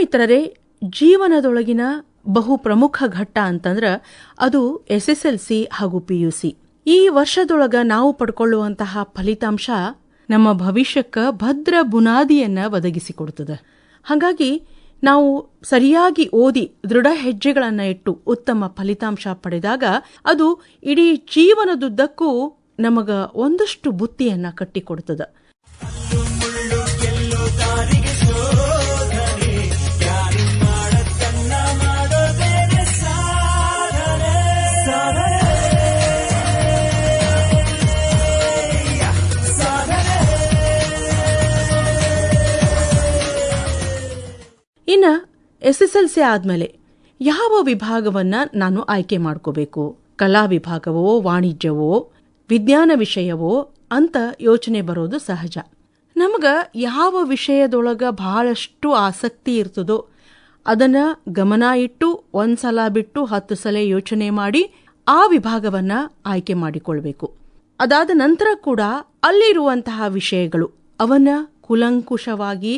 ಮಿತ್ರರೇ, ಜೀವನದೊಳಗಿನ ಬಹು ಪ್ರಮುಖ ಘಟ್ಟ ಅಂತಂದ್ರ ಅದು SSLC ಹಾಗೂ PUC. ಈ ವರ್ಷದೊಳಗ ನಾವು ಪಡ್ಕೊಳ್ಳುವಂತಹ ಫಲಿತಾಂಶ ನಮ್ಮ ಭವಿಷ್ಯಕ್ಕ ಭದ್ರ ಬುನಾದಿಯನ್ನ ಒದಗಿಸಿಕೊಡುತ್ತದೆ. ಹಾಗಾಗಿ ನಾವು ಸರಿಯಾಗಿ ಓದಿ ದೃಢ ಹೆಜ್ಜೆಗಳನ್ನ ಇಟ್ಟು ಉತ್ತಮ ಫಲಿತಾಂಶ ಪಡೆದಾಗ ಅದು ಇಡೀ ಜೀವನದುದ್ದಕ್ಕೂ ನಮಗ ಒಂದಷ್ಟು ಬುತ್ತಿಯನ್ನ ಕಟ್ಟಿಕೊಡುತ್ತದೆ. ಇನ್ನ SSLC ಆದ್ಮೇಲೆ ಯಾವ ವಿಭಾಗವನ್ನ ನಾನು ಆಯ್ಕೆ ಮಾಡ್ಕೋಬೇಕು? ಕಲಾ ವಿಭಾಗವೋ, ವಾಣಿಜ್ಯವೋ, ವಿಜ್ಞಾನ ವಿಷಯವೋ ಅಂತ ಯೋಚನೆ ಬರೋದು ಸಹಜ. ನಮಗ ಯಾವ ವಿಷಯದೊಳಗ ಬಹಳಷ್ಟು ಆಸಕ್ತಿ ಇರ್ತದೋ ಅದನ್ನ ಗಮನ ಇಟ್ಟು ಒಂದ್ಸಲ ಬಿಟ್ಟು 10 ಸಲ ಯೋಚನೆ ಮಾಡಿ ಆ ವಿಭಾಗವನ್ನ ಆಯ್ಕೆ ಮಾಡಿಕೊಳ್ಬೇಕು. ಅದಾದ ನಂತರ ಕೂಡ ಅಲ್ಲಿರುವಂತಹ ವಿಷಯಗಳು ಅವನ್ನ ಕೂಲಂಕುಷವಾಗಿ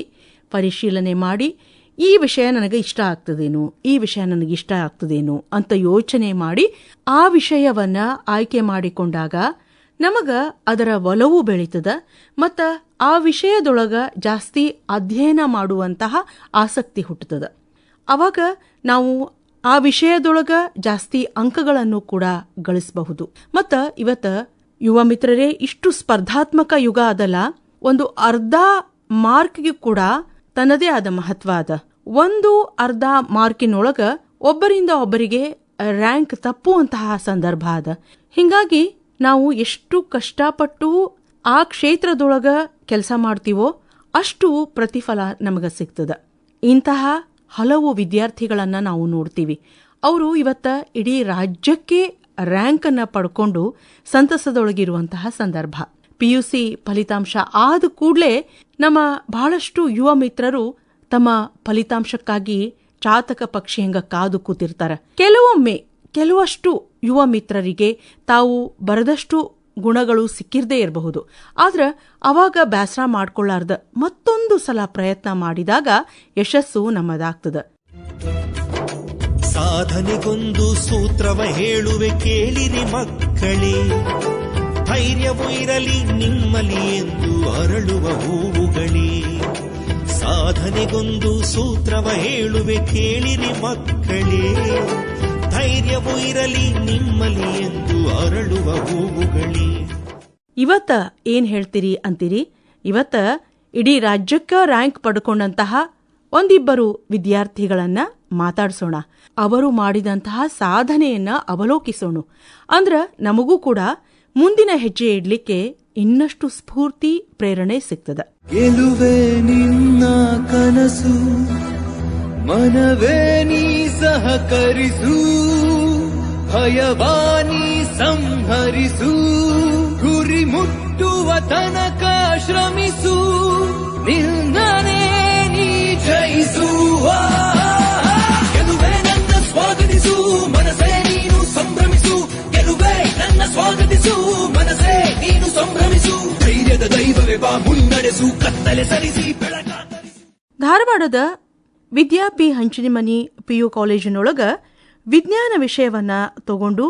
ಪರಿಶೀಲನೆ ಮಾಡಿ ಈ ವಿಷಯ ನನಗೆ ಇಷ್ಟ ಆಗ್ತದೇನು, ಈ ವಿಷಯ ನನಗೆ ಇಷ್ಟ ಆಗ್ತದೇನು ಅಂತ ಯೋಚನೆ ಮಾಡಿ ಆ ವಿಷಯವನ್ನ ಆಯ್ಕೆ ಮಾಡಿಕೊಂಡಾಗ ನಮಗ ಅದರ ಒಲವು ಬೆಳೀತದ ಮತ್ತ ಆ ವಿಷಯದೊಳಗ ಜಾಸ್ತಿ ಅಧ್ಯಯನ ಮಾಡುವಂತಹ ಆಸಕ್ತಿ ಹುಟ್ಟುತ್ತದೆ. ಅವಾಗ ನಾವು ಆ ವಿಷಯದೊಳಗ ಜಾಸ್ತಿ ಅಂಕಗಳನ್ನು ಕೂಡ ಗಳಿಸಬಹುದು. ಮತ್ತ ಇವತ್ತ ಯುವ ಮಿತ್ರರೇ, ಇಷ್ಟು ಸ್ಪರ್ಧಾತ್ಮಕ ಯುಗ ಅದಲ್ಲ, ಒಂದು ಅರ್ಧ ಮಾರ್ಕ್ಗೆ ಕೂಡ ತನ್ನದೇ ಆದ ಮಹತ್ವ ಅದ. ಒಂದು ಅರ್ಧ ಮಾರ್ಕಿನೊಳಗ ಒಬ್ಬರಿಂದ ಒಬ್ಬರಿಗೆ ರ್ಯಾಂಕ್ ತಪ್ಪುವಂತಹ ಸಂದರ್ಭ ಅದ. ಹಿಂಗಾಗಿ ನಾವು ಎಷ್ಟು ಕಷ್ಟಪಟ್ಟು ಆ ಕ್ಷೇತ್ರದೊಳಗ ಕೆಲಸ ಮಾಡ್ತೀವೋ ಅಷ್ಟು ಪ್ರತಿಫಲ ನಮಗ ಸಿಗ್ತದ. ಇಂತಹ ಹಲವು ವಿದ್ಯಾರ್ಥಿಗಳನ್ನ ನಾವು ನೋಡ್ತೀವಿ. ಅವರು ಇವತ್ತ ಇಡೀ ರಾಜ್ಯಕ್ಕೆ ರ್ಯಾಂಕ್ ಅನ್ನ ಪಡ್ಕೊಂಡು ಸಂತಸದೊಳಗಿರುವಂತಹ ಸಂದರ್ಭ. PUC ಫಲಿತಾಂಶ ಆದ ಕೂಡಲೇ ನಮ್ಮ ಬಹಳಷ್ಟು ಯುವ ಮಿತ್ರರು ತಮ್ಮ ಫಲಿತಾಂಶಕ್ಕಾಗಿ ಚಾತಕ ಪಕ್ಷಿ ಹಂಗ ಕಾದು ಕೂತಿರ್ತಾರ. ಕೆಲವಷ್ಟು ಯುವ ಮಿತ್ರರಿಗೆ ತಾವು ಬರದಷ್ಟು ಗುಣಗಳು ಸಿಕ್ಕಿರದೇ ಇರಬಹುದು. ಆದ್ರ ಅವಾಗ ಬೇಸರ ಮಾಡ್ಕೊಳ್ಳಾರ್ದ ಮತ್ತೊಂದು ಸಲ ಪ್ರಯತ್ನ ಮಾಡಿದಾಗ ಯಶಸ್ಸು ನಮ್ಮದಾಗ್ತದ. ಸಾಧನೆಗೊಂದು ಸೂತ್ರವ ಹೇಳುವೆ ಕೇಳಿರಿ ಮಕ್ಕಳೇ, ಧೈರ್ಯವೂ ಇರಲಿ ನಿಮ್ಮಲಿ ಎಂದು ಅರಳುವ ಹೂವುಗಳೇ. ಸಾಧನೆಗೊಂದು ಸೂತ್ರವ ಹೇಳುವೆ ಕೇಳಿರಿ ಮಕ್ಕಳೇ, ಧೈರ್ಯವೂ ಇರಲಿ ನಿಮ್ಮಲಿ ಎಂದು ಅರಳುವ ಹೂವುಗಳೇ. ಇವತ್ತ ಏನ್ ಹೇಳ್ತೀರಿ ಅಂತೀರಿ? ಇವತ್ತ ಇಡೀ ರಾಜ್ಯಕ್ಕ ರ್ಯಾಂಕ್ ಪಡ್ಕೊಂಡಂತಹ ಒಂದಿಬ್ಬರು ವಿದ್ಯಾರ್ಥಿಗಳನ್ನ ಮಾತಾಡ್ಸೋಣ. ಅವರು ಮಾಡಿದಂತಹ ಸಾಧನೆಯನ್ನ ಅವಲೋಕಿಸೋಣ. ಅಂದ್ರ ನಮಗೂ ಕೂಡ ಮುಂದಿನ ಹೆಜ್ಜೆ ಇಡ್ಲಿಕ್ಕೆ ಇನ್ನಷ್ಟು ಸ್ಫೂರ್ತಿ, ಪ್ರೇರಣೆ ಸಿಗ್ತದ. ಗೆಲುವೆ ನಿನ್ನ ಕನಸು, ಮನವೇ ನೀ ಸಹಕರಿಸು, ಭಯವಾನಿ ಸಂಹರಿಸು, ಗುರಿ ಮುಟ್ಟುವ ತನಕ ಶ್ರಮಿಸು, ನಿನ್ನನೇ ನೀ ಜಯಿಸು. ಗೆಲುವೆ ನನ್ನ ಸ್ವಾಗತಿಸು, ಮನಸೇ ನೀನು ಸಂಭ್ರಮಿಸು, ಗೆಲುವೆ ನನ್ನ ಸ್ವಾಗತಿಸು, ಮನಸೇ ನೀನು ಸಂಭ್ರಮಿಸು, ಧೈರ್ಯದ ದೈವವೇ ಬಾ ಮುನ್ನಡೆಸು, ಕತ್ತಲೆ ಸರಿಸಿ ಬೆಳಕಾತರಿಸು. ಧಾರವಾಡದ ವಿದ್ಯಾ ಪಿ ಹಂಚಿನಮನಿ PU ಕಾಲೇಜಿನೊಳಗ ವಿಜ್ಞಾನ ವಿಷಯವನ್ನ ತಗೊಂಡು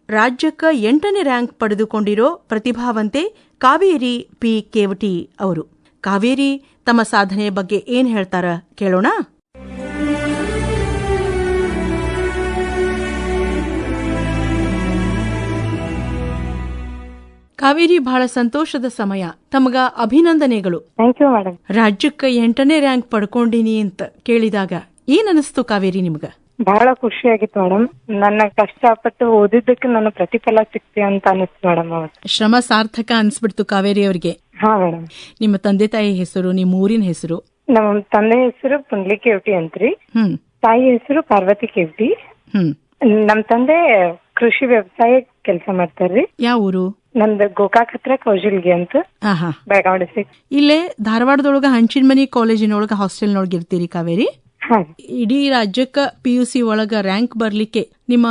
ರಾಜ್ಯಕ್ಕ 8ನೇ ರ್ಯಾಂಕ್ ಪಡೆದುಕೊಂಡಿರೋ ಪ್ರತಿಭಾವಂತೆ ಕಾವೇರಿ ಪಿ ಕೇವಟಿ ಅವರು. ಕಾವೇರಿ ತಮ್ಮ ಸಾಧನೆಯ ಬಗ್ಗೆ ಏನ್ ಹೇಳ್ತಾರ ಕೇಳೋಣ. ಕಾವೇರಿ, ಬಹಳ ಸಂತೋಷದ ಸಮಯ. ತಮಗ ಅಭಿನಂದನೆಗಳು. Thank you madam. ರಾಜ್ಯಕ್ಕ 8ನೇ ರ್ಯಾಂಕ್ ಪಡ್ಕೊಂಡಿನಿ ಅಂತ ಕೇಳಿದಾಗ ಏನ್ ಅನಿಸ್ತು ಕಾವೇರಿ ನಿಮ್ಗ? ಬಹಳ ಖುಷಿಯಾಗಿತ್ತು ಮೇಡಮ್. ನನ್ನ ಕಷ್ಟಪಟ್ಟು ಓದಿದ್ದಕ್ಕೆ ನನ್ನ ಪ್ರತಿಫಲ ಸಿಕ್ತಿ ಅಂತ ಅನಿಸ್ತು ಮೇಡಮ್. ಶ್ರಮ ಸಾರ್ಥಕ ಅನ್ಸ್ಬಿಡ್ತು ಕಾವೇರಿ ಅವ್ರಿಗೆ. ಹಾ ಮೇಡಮ್. ನಿಮ್ಮ ತಂದೆ ತಾಯಿ ಹೆಸರು, ನಿಮ್ಮ ಊರಿನ ಹೆಸರು? ನಮ್ಮ ತಂದೆ ಹೆಸರು ಪುಂಡ್ಲಿ ಕೇವಟಿ ಅಂತ್ರಿ. ತಾಯಿ ಹೆಸರು ಪಾರ್ವತಿ ಕೇವಟಿ. ನಮ್ ತಂದೆ ಕೃಷಿ ವ್ಯವಸಾಯ ಕೆಲಸ ಮಾಡ್ತಾರ್ರಿ. ಯಾವ ಊರು? ನಮ್ದು ಗೋಕಾಕ್ ಹತ್ರ ಕೌಜಲ್ಗಿ ಅಂತ, ಬೆಳಗಾವಿ ಡಿಸ್ಟ್ರಿಕ್ಟ್. ಇಲ್ಲೇ ಧಾರವಾಡದೊಳಗ ಹಂಚಿನಮನಿ ಕಾಲೇಜಿನೊಳಗ ಹಾಸ್ಟೆಲ್ನೊಳಗ ಇರ್ತೀರಿ ಕಾವೇರಿ? ಇಡೀ ರಾಜ್ಯಕ್ಕ PUC ಒಳಗ ರ್ಯಾಂಕ್ ಬರ್ಲಿಕ್ಕೆ ನಿಮ್ಮ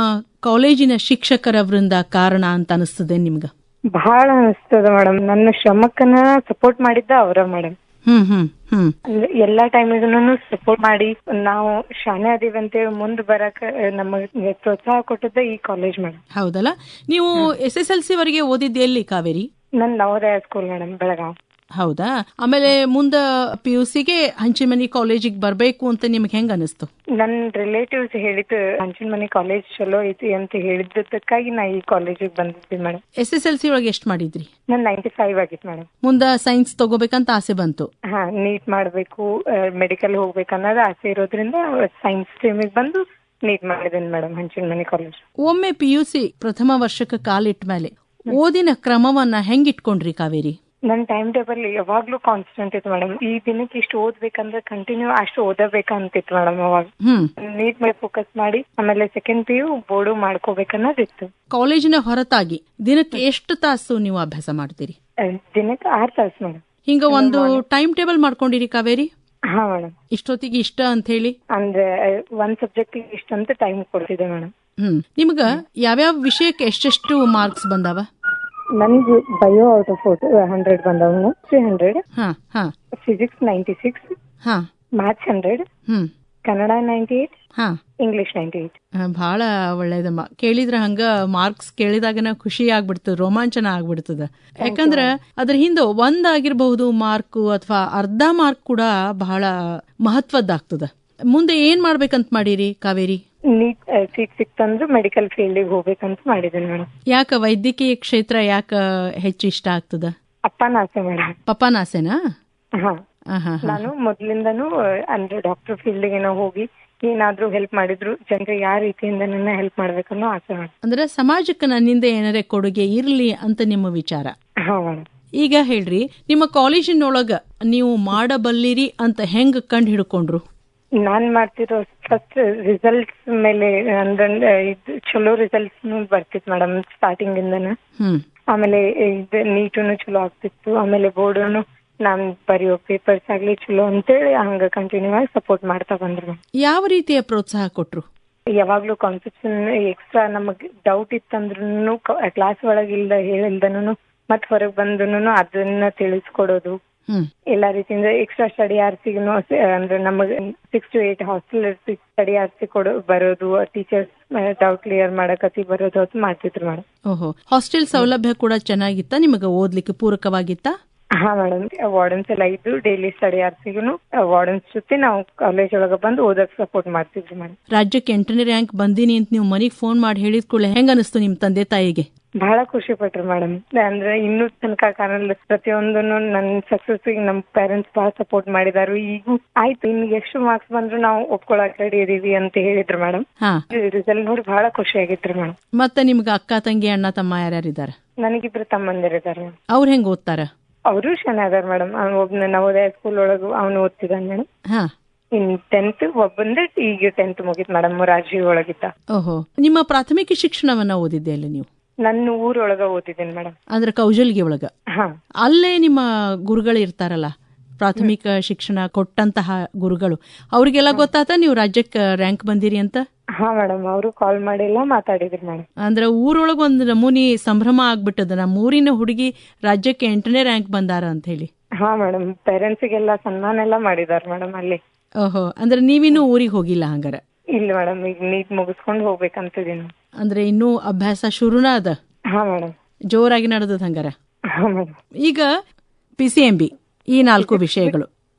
ಕಾಲೇಜಿನ ಶಿಕ್ಷಕರ ವೃಂದ ಕಾರಣ ಅಂತ ಅನಿಸ್ತದೆ ನಿಮ್ಗ? ಬಹಳ ಅನಿಸ್ತದ ಮೇಡಮ್. ನನ್ನ ಶ್ರಮಕ್ಕನ ಸಪೋರ್ಟ್ ಮಾಡಿದ್ದ ಅವರ ಮೇಡಮ್. ಅಂದ್ರೆ ಎಲ್ಲಾ ಟೈಮಿಗೂ ಸಪೋರ್ಟ್ ಮಾಡಿ ನಾವು ಶಾನೆ ಅದೀವಿ ಅಂತೇಳಿ ಮುಂದ್ ಬರಕ್ ನಮಗೆ ಪ್ರೋತ್ಸಾಹ ಕೊಟ್ಟದ್ದ ಈ ಕಾಲೇಜ್ ಮೇಡಮ್. ಹೌದಲ್ಲ. ನೀವು SSLC ವರೆಗೆ ಓದಿದ್ದೆ ಎಲ್ಲಿ ಕಾವೇರಿ? ನನ್ ನವೋದಯ ಸ್ಕೂಲ್ ಮೇಡಮ್, ಬೆಳಗಾವ್. ಹೌದಾ. ಆಮೇಲೆ ಮುಂದ PUCಗೆ ಹಂಚಿಮನಿ ಕಾಲೇಜಿಗೆ ಬರ್ಬೇಕು ಅಂತ ನಿಮ್ಗೆ ಹೆಂಗ ಅನಿಸ್ತು? ನನ್ ರಿಲೇಟಿವ್ಸ್ ಹೇಳಿದ್ದು ಹಂಚಿನಮನಿ ಕಾಲೇಜ್ ಚಲೋ ಐತಿ ಅಂತ ಹೇಳಿದ್ದಕ್ಕಾಗಿ ನಾ ಈ ಕಾಲೇಜಿಗೆ ಬಂದಿದ್ದೆ ಮೇಡಮ್. SSLC ಒಳಗೆ ಎಷ್ಟು ಮಾಡಿದ್ರಿ? ನನ್ 95 ಆಗಿತ್ತು ಮೇಡಮ್. ಮುಂದ ಸೈನ್ಸ್ ತಗೋಬೇಕಂತ ಆಸೆ ಬಂತು? ನೀಟ್ ಮಾಡ್ಬೇಕು, ಮೆಡಿಕಲ್ ಹೋಗ್ಬೇಕನ್ನೋದು ಆಸೆ ಇರೋದ್ರಿಂದ ಸೈನ್ಸ್ ಸ್ಟ್ರೀಮಿಗೆ ಬಂದು ನೀಟ್ ಮಾಡಿದ್ದೀನಿ ಮೇಡಮ್ ಹಂಚಿನಮನಿ ಕಾಲೇಜ್. ಒಮ್ಮೆ PUC ಪ್ರಥಮ ವರ್ಷಕ್ಕೆ ಕಾಲಿಟ್ಟ ಮೇಲೆ ಓದಿನ ಕ್ರಮವನ್ನ ಹೆಂಗಿಟ್ಕೊಂಡ್ರಿ ಕಾವೇರಿ? ನನ್ ಟೈಮ್ ಟೇಬಲ್ ಯಾವಾಗ್ಲೂ ಕಾನ್ಸ್ಟೆಂಟ್ ಇತ್ತು ಮೇಡಮ್. ಈ ದಿನಕ್ಕೆ ಇಷ್ಟು ಓದ್ಬೇಕಂದ್ರೆ ಕಂಟಿನ್ಯೂ ಅಷ್ಟು ಓದಬೇಕಂತಿತ್ತು ಮೇಡಮ್. ಅವಾಗ ನೀಟ್ ಮೇಲೆ ಫೋಕಸ್ ಮಾಡಿ ಆಮೇಲೆ ಸೆಕೆಂಡ್ PU ಬೋರ್ಡು ಮಾಡ್ಕೋಬೇಕನ್ನೋದಿತ್ತು. ಕಾಲೇಜಿನ ಹೊರತಾಗಿ ದಿನಕ್ಕೆ ಎಷ್ಟು ತಾಸು ನೀವು ಅಭ್ಯಾಸ ಮಾಡ್ತೀರಿ? ದಿನಕ್ಕೆ 6 ತಾಸು ಮೇಡಮ್. ಹಿಂಗ ಒಂದು ಟೈಮ್ ಟೇಬಲ್ ಮಾಡ್ಕೊಂಡಿರಿ ಕಾವೇರಿ? ಹಾ ಮೇಡಮ್. ಇಷ್ಟೊತ್ತಿಗೆ ಇಷ್ಟ ಅಂತ ಹೇಳಿ ಅಂದ್ರೆ ಒಂದ್ ಸಬ್ಜೆಕ್ಟ್ ಇಷ್ಟ ಅಂತ ಟೈಮ್ ಕೊಡ್ತಿದ್ದೆ ಮೇಡಮ್. ನಿಮ್ಗ ಯಾವ್ಯಾವ ವಿಷಯಕ್ಕೆ ಎಷ್ಟೆಷ್ಟು ಮಾರ್ಕ್ಸ್ ಬಂದಾವ? ನನ್ಗೆ ಬಯೋ ಔಟ್ ಆಫ್ 100 ಬಂದವ, 300, ಫಿಸಿಕ್ಸ್ 96, ಮ್ಯಾಥ್ಸ್ 100, ಕನ್ನಡ 98, ಇಂಗ್ಲಿಷ್ 98. ಬಹಳ ಒಳ್ಳೇದಮ್ಮ. ಕೇಳಿದ್ರ ಹಂಗ ಮಾರ್ಕ್ಸ್ ಕೇಳಿದಾಗನ ಖುಷಿ ಆಗ್ಬಿಡ್ತದ, ರೋಮಾಂಚನ ಆಗ್ಬಿಡ್ತದ. ಯಾಕಂದ್ರ ಅದ್ರ ಹಿಂದ ಒಂದಾಗಿರ್ಬಹುದು ಮಾರ್ಕ್ ಅಥವಾ ಅರ್ಧ ಮಾರ್ಕ್ ಕೂಡ ಬಹಳ ಮಹತ್ವದ್ದಾಗ್ತದ. ಮುಂದೆ ಏನ್ ಮಾಡ್ಬೇಕಂತ ಮಾಡಿರಿ ಕಾವೇರಿ? ನೀಟ್ ಸೀಟ್ ಸಿಕ್ತಂದ್ರೆ ಮೆಡಿಕಲ್ ಫೀಲ್ಡಿಗೆ ಹೋಗ್ಬೇಕಂತ ಮಾಡಿದ್ದೀನಿ ಮೇಡಮ್. ಯಾಕ ವೈದ್ಯಕೀಯ ಕ್ಷೇತ್ರ ಯಾಕ ಹೆಚ್ಚು ಇಷ್ಟ ಆಗ್ತದ? ಅಪ್ಪನಾಸೆ ಮೇಡಮ್. ಪಪ್ಪನಾಸೆನಾ? ನಾನು ಮೊದ್ಲಿಂದನೂ ಅಂದ್ರೆ ಡಾಕ್ಟರ್ ಫೀಲ್ಡ್ಗೆ ಹೋಗಿ ಏನಾದ್ರೂ ಹೆಲ್ಪ್ ಮಾಡಿದ್ರು ಜನರಿಗೆ ಯಾವ ರೀತಿಯಿಂದ ನನ್ನ ಹೆಲ್ಪ್ ಮಾಡ್ಬೇಕನ್ನೋ ಆಸೆ ಮೇಡಮ್. ಅಂದ್ರೆ ಸಮಾಜಕ್ಕೆ ನನ್ನಿಂದ ಏನಾರೇ ಕೊಡುಗೆ ಇರ್ಲಿ ಅಂತ ನಿಮ್ಮ ವಿಚಾರ? ಹಾ ಮೇಡಮ್. ಈಗ ಹೇಳ್ರಿ, ನಿಮ್ಮ ಕಾಲೇಜಿನೊಳಗ ನೀವು ಮಾಡಬಲ್ಲಿರಿ ಅಂತ ಹೆಂಗ್ ಕಂಡು ಹಿಡ್ಕೊಂಡ್ರು? ನಾನ್ ಮಾಡ್ತಿರೋ ಫಸ್ಟ್ ರಿಸಲ್ಟ್ಸ್ ಮೇಲೆ ಅಂದ್ರೆ ಚಲೋ ರಿಸಲ್ಟ್ಸ್ ಬರ್ತಿತ್ತು ಮೇಡಮ್ ಸ್ಟಾರ್ಟಿಂಗ್ ಇಂದನ. ಆಮೇಲೆ ನೀಟುನು ಚಲೋ ಆಗ್ತಿತ್ತು. ಆಮೇಲೆ ಬೋರ್ಡುನು ನಾನ್ ಬರೆಯೋ ಪೇಪರ್ಸ್ ಆಗ್ಲಿ ಚಲೋ ಅಂತೇಳಿ ಹಂಗ ಕಂಟಿನ್ಯೂ ಆಗಿ ಸಪೋರ್ಟ್ ಮಾಡ್ತಾ ಬಂದ್ರು. ಯಾವ ರೀತಿಯ ಪ್ರೋತ್ಸಾಹ ಕೊಟ್ರು? ಯಾವಾಗ್ಲೂ ಕಾನ್ಸೆಪ್ಷನ್ ಎಕ್ಸ್ಟ್ರಾ ನಮಗ್ ಡೌಟ್ ಇತ್ತಂದ್ರೂ ಕ್ಲಾಸ್ ಒಳಗ ಹೇಳಿಲ್ದನು ಮತ್ ಹೊರಗ್ ಬಂದನು ಅದನ್ನ ತಿಳಿಸ್ಕೊಡೋದು. ಎಲ್ಲಾ ರೀತಿಯಿಂದ ಎಕ್ಸ್ಟ್ರಾ ಸ್ಟಡಿ ಆರ್ಸಿಗೂ ಅಂದ್ರೆ ನಮಗ್ 6 to 8 ಹಾಸ್ಟೆಲ್ ಸ್ಟಡಿ ಆರ್ಸಿ ಬರೋದು, ಟೀಚರ್ಸ್ ಡೌಟ್ ಕ್ಲಿಯರ್ ಮಾಡಕತ್ತಿ ಬರೋದು ಅದು ಮಾಡ್ತಿದ್ರು ಮೇಡಮ್. ಓಹೋ, ಹಾಸ್ಟೆಲ್ ಸೌಲಭ್ಯ ಕೂಡ ಚೆನ್ನಾಗಿತ್ತ? ನಿಮಗ ಓದ್ಲಿಕ್ಕೆ ಪೂರಕವಾಗಿತ್ತ? ಹಾ ಮೇಡಮ್. ವಾರ್ಡನ್ಸ್ ಎಲ್ಲ ಇದ್ದು ಡೈಲಿ ಸ್ಟಡಿ ಆರ್ಸಿಗೂ ವಾರ್ಡನ್ಸ್ ಜೊತೆ ನಾವು ಕಾಲೇಜ್ ಒಳಗ ಬಂದು ಓದಕ್ ಸಪೋರ್ಟ್ ಮಾಡ್ತಿದ್ವಿ ಮೇಡಮ್. ರಾಜ್ಯಕ್ಕೆ 8ನೇ ರ್ಯಾಂಕ್ ಬಂದೀನಿ ಅಂತ ನೀವು ಮನೆಗ್ ಫೋನ್ ಮಾಡಿ ಹೇಳಿದ ಕೂಡಲೇ ಹೆಂಗ ಅನಿಸ್ತು ನಿಮ್ ತಂದೆ ತಾಯಿಗೆ? ಬಹಳ ಖುಷಿ ಪಟ್ರು ಮೇಡಮ್. ಅಂದ್ರೆ ಇನ್ನೂ ತನಕ ಕಾರಣ ಪ್ರತಿಯೊಂದೂ ನನ್ ಸಕ್ಸಸ್ ನಮ್ ಪೇರೆಂಟ್ಸ್ ಬಹಳ ಸಪೋರ್ಟ್ ಮಾಡಿದಾರು. ಈಗೂ ಆಯ್ತು ನಿಮ್ಗೆ ಎಷ್ಟು ಮಾರ್ಕ್ಸ್ ಬಂದ್ರು ನಾವು ಒಪ್ಕೊಳಕ್ ರೆಡಿ ಇದೀವಿ ಅಂತ ಹೇಳಿದ್ರು ಮೇಡಮ್. ರಿಸಲ್ಟ್ ನೋಡಿ ಬಹಳ ಖುಷಿ ಆಗಿದ್ರು ಮೇಡಮ್. ಮತ್ತೆ ನಿಮ್ಗೆ ಅಕ್ಕ ತಂಗಿ ಅಣ್ಣ ತಮ್ಮ ಯಾರ್ಯಾರಿದ್ದಾರೆ? ನನಗಿಬ್ರು ತಮ್ಮಂದಿರಿದ್ದಾರೆ. ಅವ್ರು ಹೆಂಗ್ ಓದ್ತಾರ? ಅವರು ಚೆನ್ನಾಗಿ ಅದಾರ ಮೇಡಮ್. ಒಬ್ನ ನವೋದಯ ಸ್ಕೂಲ್ ಒಳಗು ಅವನು ಓದ್ತಿದ್ದಾನೆ ಮೇಡಮ್. ಇನ್ 10th, ಒಬ್ಬಂದ್ರೆ ಈಗ 10th ಮುಗಿತ್ ಮೇಡಮ್, ರಾಜೀವ್ ಒಳಗಿದ್ದ. ಓಹೋ, ನಿಮ್ಮ ಪ್ರಾಥಮಿಕ ಶಿಕ್ಷಣವನ್ನ ಓದಿದ್ದೆ ಅಲ್ಲ ನೀವು? ನನ್ನ ಊರೊಳಗ ಓದಿದ್ದೀನಿ ಮೇಡಮ್. ಅಂದ್ರೆ ಕೌಜಲ್ಗಿ ಒಳಗ? ಅಲ್ಲೇ ನಿಮ್ಮ ಗುರುಗಳು ಇರ್ತಾರಲ್ಲ, ಪ್ರಾಥಮಿಕ ಶಿಕ್ಷಣ ಕೊಟ್ಟಂತಹ ಗುರುಗಳು, ಅವ್ರಿಗೆಲ್ಲ ಗೊತ್ತಾತ ನೀವು ರಾಜ್ಯಕ್ಕೆ ರ್ಯಾಂಕ್ ಬಂದಿರಿ ಅಂತ? ಹಾ ಮೇಡಮ್, ಅವರು ಕಾಲ್ ಮಾಡಿಲ್ಲ, ಮಾತಾಡಿದ್ರಿ ಮೇಡಮ್. ಅಂದ್ರೆ ಊರೊಳಗ ಒಂದ್ ನಮೂನಿ ಸಂಭ್ರಮ ಆಗ್ಬಿಟ್ಟದ, ನಮ್ಮ ಊರಿನ ಹುಡುಗಿ ರಾಜ್ಯಕ್ಕೆ 8ನೇ ರ್ಯಾಂಕ್ ಬಂದಾರ ಅಂತ ಹೇಳಿ. ಹಾ ಮೇಡಮ್, ಪೇರೆಂಟ್ಸ್ಗೆಲ್ಲ ಸನ್ಮಾನ ಎಲ್ಲ ಮಾಡಿದಾರ ಮೇಡಮ್ ಅಲ್ಲಿ. ಓಹೋ, ಅಂದ್ರೆ ನೀವಿನ್ನೂ ಊರಿಗೆ ಹೋಗಿಲ್ಲ ಹಂಗಾರ? ಇಲ್ಲ ಮೇಡಮ್, ಈಗ ನೀಟ್ ಮುಗಿಸ್ಕೊಂಡು ಹೋಗ್ಬೇಕಂತಿದೀನಿ. ಅಂದ್ರೆ ಇನ್ನೂ ಅಭ್ಯಾಸ ಶುರುನ ಅದ? ಹಾ ಮೇಡಮ್. ಜೋರಾಗಿ ನಡೆದದ ಹಂಗಾರ? ಹಾ ಮೇಡಮ್. ಈಗ PCMB ಈ 4 ವಿಷಯಗಳು?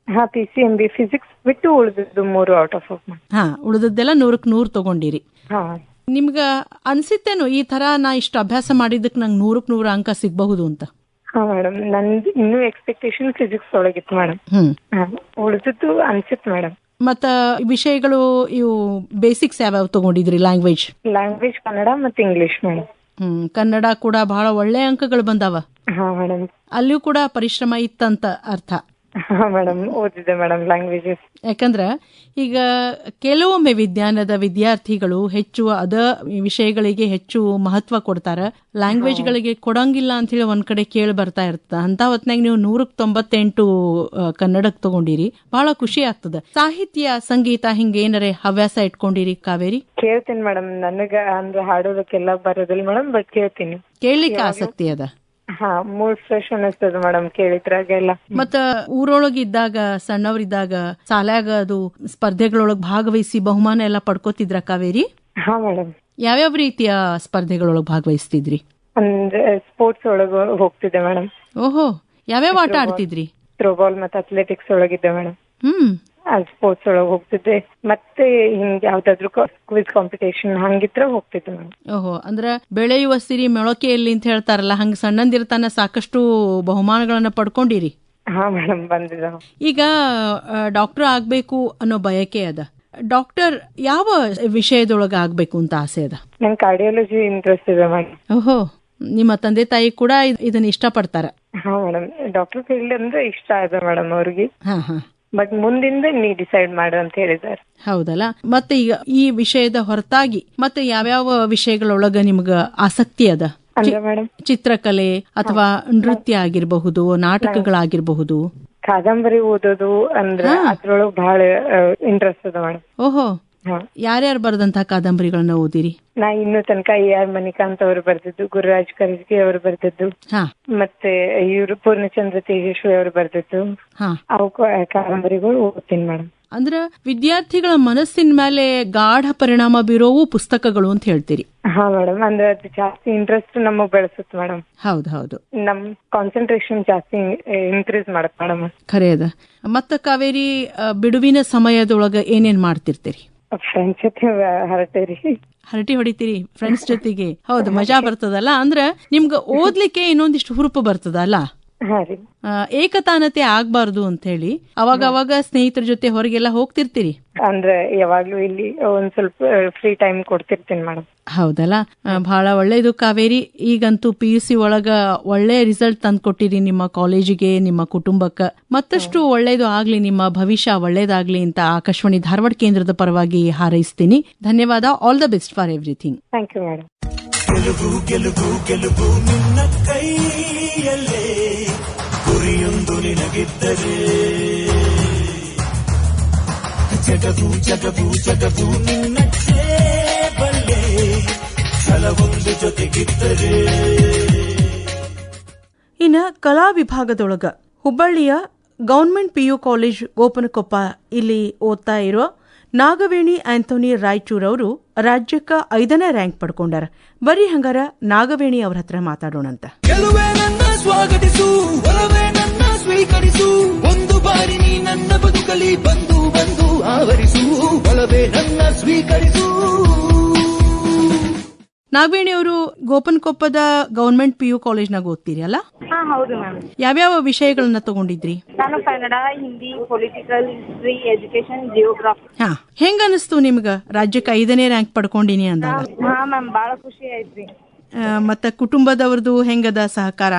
PCMB ಫಿಸಿಕ್ಸ್ ಬಿಟ್ಟು ಉಳಿದಿದ್ದು 3 ಔಟ್ ಆಫ್ 4. ಉಳಿದದ್ದೆಲ್ಲ 100ಕ್ಕೆ 100 ತಗೊಂಡಿರಿ. ನಿಮ್ಗ ಅನ್ಸಿತ್ತೇನು ಈ ತರ ನಾ ಇಷ್ಟು ಅಭ್ಯಾಸ ಮಾಡಿದ್ದಕ್ಕೆ ನಂಗೆ 100ಕ್ಕೆ 100 ಅಂಕ ಸಿಗಬಹುದು ಅಂತ? ಹಾ ಮೇಡಮ್, ನಂದು ಇನ್ನೂ ಎಕ್ಸ್ಪೆಕ್ಟೇಷನ್ ಫಿಸಿಕ್ಸ್ ಒಳಗಿತ್ತು ಮೇಡಮ್. ಉಳಿದಿದ್ದು ಅನ್ಸಿತ್ತು ಮೇಡಮ್. ಮತ್ತ ವಿಷಯಗಳು ಇವು ಬೇಸಿಕ್ಸ್ ಯಾವ್ಯಾವ ತಗೊಂಡಿದ್ರಿ? ಲ್ಯಾಂಗ್ವೇಜ್ ಕನ್ನಡ ಮತ್ತೆ ಇಂಗ್ಲಿಷ್ ಮೇಡಮ್. ಕನ್ನಡ ಕೂಡ ಬಹಳ ಒಳ್ಳೆ ಅಂಕಗಳು ಬಂದಾವ. ಹಾ ಮೇಡಮ್. ಅಲ್ಲಿಯೂ ಕೂಡ ಪರಿಶ್ರಮ ಇತ್ತಂತ ಅರ್ಥ? ಹಾ ಮೇಡಮ್, ಓದಿದ್ದೆ ಮೇಡಮ್ ಲ್ಯಾಂಗ್ವೇಜಸ್. ಯಾಕಂದ್ರ ಈಗ ಕೆಲವೊಮ್ಮೆ ವಿಜ್ಞಾನದ ವಿದ್ಯಾರ್ಥಿಗಳು ಹೆಚ್ಚು ಅದ ವಿಷಯಗಳಿಗೆ ಹೆಚ್ಚು ಮಹತ್ವ ಕೊಡ್ತಾರ, ಲ್ಯಾಂಗ್ವೇಜ್ಗಳಿಗೆ ಕೊಡಂಗಿಲ್ಲ ಅಂತ ಹೇಳಿ ಒಂದ್ ಕಡೆ ಕೇಳಿ ಬರ್ತಾ ಇರ್ತದ. ಅಂತ ಹೊತ್ನಾಗ ನೀವು 100ಕ್ಕೆ 98 ಕನ್ನಡಕ್ಕೆ ತಗೊಂಡಿರಿ, ಬಹಳ ಖುಷಿ ಆಗ್ತದ. ಸಾಹಿತ್ಯ, ಸಂಗೀತ ಹಿಂಗೇನರೇ ಹವ್ಯಾಸ ಇಟ್ಕೊಂಡಿರಿ ಕಾವೇರಿ? ಕೇಳ್ತೀನಿ ಮೇಡಮ್. ನನಗ ಅಂದ್ರೆ ಹಾಡೋದಕ್ಕೆಲ್ಲ ಬರೋದಿಲ್ಲ ಮೇಡಮ್, ಬಟ್ ಕೇಳ್ತೀನಿ. ಕೇಳಲಿಕ್ಕೆ ಆಸಕ್ತಿ ಅದ? ಹಾ, ಮೂಡ್ ಫ್ರೆಶ್ ಅನಿಸ್ತದ ಮೇಡಮ್ ಕೇಳಿದ್ರಾಗೆಲ್ಲ. ಮತ್ತ ಊರೊಳಗಿದ್ದಾಗ ಸಣ್ಣವರಿದ್ದಾಗ ಶಾಲ್ಯಾಗ ಅದು ಸ್ಪರ್ಧೆಗಳೊಳಗ್ ಭಾಗವಹಿಸಿ ಬಹುಮಾನ ಎಲ್ಲ ಪಡ್ಕೋತಿದ್ರ ಕಾವೇರಿ? ಹಾ ಮೇಡಮ್. ಯಾವ್ಯಾವ ರೀತಿಯ ಸ್ಪರ್ಧೆಗಳೊಳಗ್ ಭಾಗವಹಿಸ್ತಿದ್ರಿ? ಅಂದ್ರೆ ಸ್ಪೋರ್ಟ್ಸ್ ಒಳಗ ಹೋಗ್ತಿದ್ದೆ ಮೇಡಮ್. ಓಹೋ, ಯಾವ್ಯಾವ ಆಟ ಆಡ್ತಿದ್ರಿ? ಥ್ರೋಬಾಲ್ ಮತ್ತೆ ಅಥ್ಲೆಟಿಕ್ಸ್ ಒಳಗಿದ್ದೆ ಮೇಡಮ್. ಸ್ಪೋರ್ಟ್ಸ್ ಒಳಗೆ ಹೋಗ್ತಿದ್ದೆ. ಮತ್ತೆ ಹಿಂಗ್ ಯಾವ್ದಾದ್ರು ಕ್ವಿಜ್ ಕಾಂಪಿಟೇಷನ್ ಹಂಗಿತ್ರ ಹೋಗ್ತಿದ್ದೆ ಮೇಡಮ್. ಓಹೋ, ಅಂದ್ರ ಬೆಳೆಯುವ ಸಿರಿ ಮೊಳಕೆಯಲ್ಲಿ ಅಂತ ಹೇಳ್ತಾರಲ್ಲ, ಹಂಗ ಸಣ್ಣಂದಿರ್ತಾನ ಸಾಕಷ್ಟು ಬಹುಮಾನಗಳನ್ನ ಪಡ್ಕೊಂಡಿರಿ? ಹಾ ಮೇಡಮ್, ಬಂದಿದ. ಈಗ ಡಾಕ್ಟರ್ ಆಗ್ಬೇಕು ಅನ್ನೋ ಬಯಕೆ ಅದ. ಡಾಕ್ಟರ್ ಯಾವ ವಿಷಯದೊಳಗ ಆಗ್ಬೇಕು ಅಂತ ಆಸೆ ಅದ? ನಂಗೆ ಕಾರ್ಡಿಯಾಲಜಿ ಇಂಟ್ರೆಸ್ಟ್ ಇದೆ ಮೇಡಮ್. ಓಹೋ, ನಿಮ್ಮ ತಂದೆ ತಾಯಿ ಕೂಡ ಇದನ್ನ ಇಷ್ಟ ಪಡ್ತಾರ? ಹಾ ಮೇಡಮ್, ಡಾಕ್ಟರ್ ಫೀಲ್ಡ್ ಅಂದ್ರೆ ಇಷ್ಟ ಇದೆ ಮೇಡಮ್ ಅವ್ರಿಗೆ. ಹಾ ಹಾ, ಬಟ್ ಮುಂದಿಂದ ನೀ ಡಿಸೈಡ್ ಮಾಡು ಅಂತ ಹೇಳಿದ್ದಾರೆ. ಹೌದಲ್ಲ. ಮತ್ತೆ ಈಗ ಈ ವಿಷಯದ ಹೊರತಾಗಿ ಮತ್ತೆ ಯಾವ್ಯಾವ ವಿಷಯಗಳೊಳಗ ನಿಮ್ಗ ಆಸಕ್ತಿ ಅದ? ಅಂದ್ರೆ ಮೇಡಮ್, ಚಿತ್ರಕಲೆ ಅಥವಾ ನೃತ್ಯ ಆಗಿರಬಹುದು, ನಾಟಕಗಳಾಗಿರಬಹುದು? ಕಾದಂಬರಿ ಓದೋದು ಅಂದ್ರೆ ಅದ್ರೊಳಗ್ ಬಹಳ ಇಂಟ್ರೆಸ್ಟ್ ಅದ ಮೇಡಮ್. ಓಹೋ, ಯಾರ್ಯಾರು ಬರೆದಂತಹ ಕಾದಂಬರಿಗಳನ್ನ ಓದಿರಿ? ನಾ ಇನ್ನು ತನಕ AR ಮಣಿಕಾಂತ್ ಅವರು ಬರ್ದಿದ್ದು, ಗುರುರಾಜ್ ಕರ್ಜಗಿ ಅವರು ಬರ್ದಿದ್ದು, ಮತ್ತೆ ಇವರು ಪೂರ್ಣಚಂದ್ರ ತೇಜಸ್ವಿ ಅವರು ಬರ್ದಿದ್ದು, ಅವು ಕಾದಂಬರಿಗಳು ಓದ್ತೀನಿ ಮೇಡಮ್. ಅಂದ್ರ ವಿದ್ಯಾರ್ಥಿಗಳ ಮನಸ್ಸಿನ ಮೇಲೆ ಗಾಢ ಪರಿಣಾಮ ಬೀರೋವು ಪುಸ್ತಕಗಳು ಅಂತ ಹೇಳ್ತೀರಿ? ಹಾ ಮೇಡಮ್, ಅಂದ್ರೆ ಅದು ಜಾಸ್ತಿ ಇಂಟ್ರೆಸ್ಟ್ ನಮಗ್ ಬೆಳೆಸುತ್ತೆ ಮೇಡಮ್. ಹೌದು, ನಮ್ ಕಾನ್ಸಂಟ್ರೇಷನ್ ಜಾಸ್ತಿ ಇನ್ಕ್ರೀಸ್ ಮಾಡತ್ ಮೇಡಮ್. ಖರೆ ಅದ. ಮತ್ತ ಕಾವೇರಿ, ಬಿಡುವಿನ ಸಮಯದೊಳಗ ಏನೇನ್ ಮಾಡ್ತಿರ್ತೀರಿ? ಫ್ರೆಂಡ್ಸ್ ಜೊತೆ ಹರಟಿ ಹೊಡಿತೀರಿ ಫ್ರೆಂಡ್ಸ್ ಜೊತೆಗೆ? ಹೌದು, ಮಜಾ ಬರ್ತದಲ್ಲ. ಅಂದ್ರ ನಿಮ್ಗ ಓದ್ಲಿಕ್ಕೆ ಇನ್ನೊಂದಿಷ್ಟು ಹುರುಪು ಬರ್ತದಲ್ಲ. ಏಕತಾನತೆ ಆಗ್ಬಾರ್ದು ಅಂತ ಹೇಳಿ ಅವಾಗ ಸ್ನೇಹಿತರ ಜೊತೆ ಹೊರಗೆಲ್ಲ ಹೋಗ್ತಿರ್ತೀರಿ? ಅಂದ್ರೆ ಯಾವಾಗ್ಲೂ ಇಲ್ಲಿ ಒಂದ್ ಸ್ವಲ್ಪ ಫ್ರೀ ಟೈಮ್ ಕೊಡ್ತಿರ್ತೀನಿ ಮೇಡಮ್. ಹೌದಲ್ಲ, ಬಹಳ ಒಳ್ಳೇದು ಕಾವೇರಿ. ಈಗಂತೂ PUC ಒಳಗ ಒಳ್ಳೆ ರಿಸಲ್ಟ್ ತಂದ್ ಕೊಟ್ಟಿರಿ ನಿಮ್ಮ ಕಾಲೇಜಿಗೆ, ನಿಮ್ಮ ಕುಟುಂಬಕ್ಕ. ಮತ್ತಷ್ಟು ಒಳ್ಳೇದು ಆಗ್ಲಿ, ನಿಮ್ಮ ಭವಿಷ್ಯ ಒಳ್ಳೇದಾಗ್ಲಿ ಅಂತ ಆಕಾಶವಾಣಿ ಧಾರವಾಡ ಕೇಂದ್ರದ ಪರವಾಗಿ ಹಾರೈಸ್ತೀನಿ. ಧನ್ಯವಾದ. All the best for everything. Thank you madam. ಗೆಲುವು ನಿನ್ನ ಕೈಯಲ್ಲೇ, ಗುರಿಯೊಂದು ನಿನಗಿದ್ದರೆ ಜಗವು ನಿನ್ನ ಬಲ್ಲೆ, ಛಲವೊಂದು ಜೊತೆಗಿದ್ದರೆ. ಇನ್ನ ಕಲಾ ವಿಭಾಗದೊಳಗ ಹುಬ್ಬಳ್ಳಿಯ ಗವರ್ನಮೆಂಟ್ PU ಕಾಲೇಜ್ ಗೋಪನಕೊಪ್ಪ ಇಲ್ಲಿ ಓದ್ತಾ ಇರೋ ನಾಗವೇಣಿ ಆಂಥೋನಿ ರಾಯಚೂರ್ ಅವರು ರಾಜ್ಯಕ್ಕ 5ನೇ ರ್ಯಾಂಕ್ ಪಡ್ಕೊಂಡಾರ. ಬರೀ ಹಂಗಾರ ನಾಗವೇಣಿ ಅವ್ರ ಹತ್ರ ಮಾತಾಡೋಣಂತ. ಗೆಲುವೇ ನನ್ನ ಸ್ವಾಗತಿಸು, ಒಲವೇ ನನ್ನ ಸ್ವೀಕರಿಸು, ಒಂದು ಬಾರಿ ನೀ ನನ್ನ ಬದುಕಲಿ ಬಂದು ಆವರಿಸು, ಒಲವೇ ನನ್ನ ಸ್ವೀಕರಿಸು. ನಾಗವೇಣಿ ಅವರು ಗೋಪನಕೊಪ್ಪದ ಗವರ್ನಮೆಂಟ್ PU ಕಾಲೇಜ್ನಾಗ ಓದ್ತೀರಿ ಅಲ್ಲ? ಹೌದು ಮ್ಯಾಮ್. ಯಾವ್ಯಾವ ವಿಷಯಗಳನ್ನ ತಗೊಂಡಿದ್ರಿ? ನಾನು Kannada, Hindi, political, history, education, geography. ಹೆಂಗ ಅನಿಸ್ತು ನಿಮ್ಗ ರಾಜ್ಯಕ್ಕೆ 5ನೇ ರ್ಯಾಂಕ್ ಪಡ್ಕೊಂಡಿನಿ ಅಂದಾಗ? ಹಾ ಮ್ಯಾಮ್, ಬಹಳ ಖುಷಿ ಆಯ್ತ್ರಿ. ಮತ್ತ ಕುಟುಂಬದವ್ರದ್ದು ಹೆಂಗದ ಸಹಕಾರ?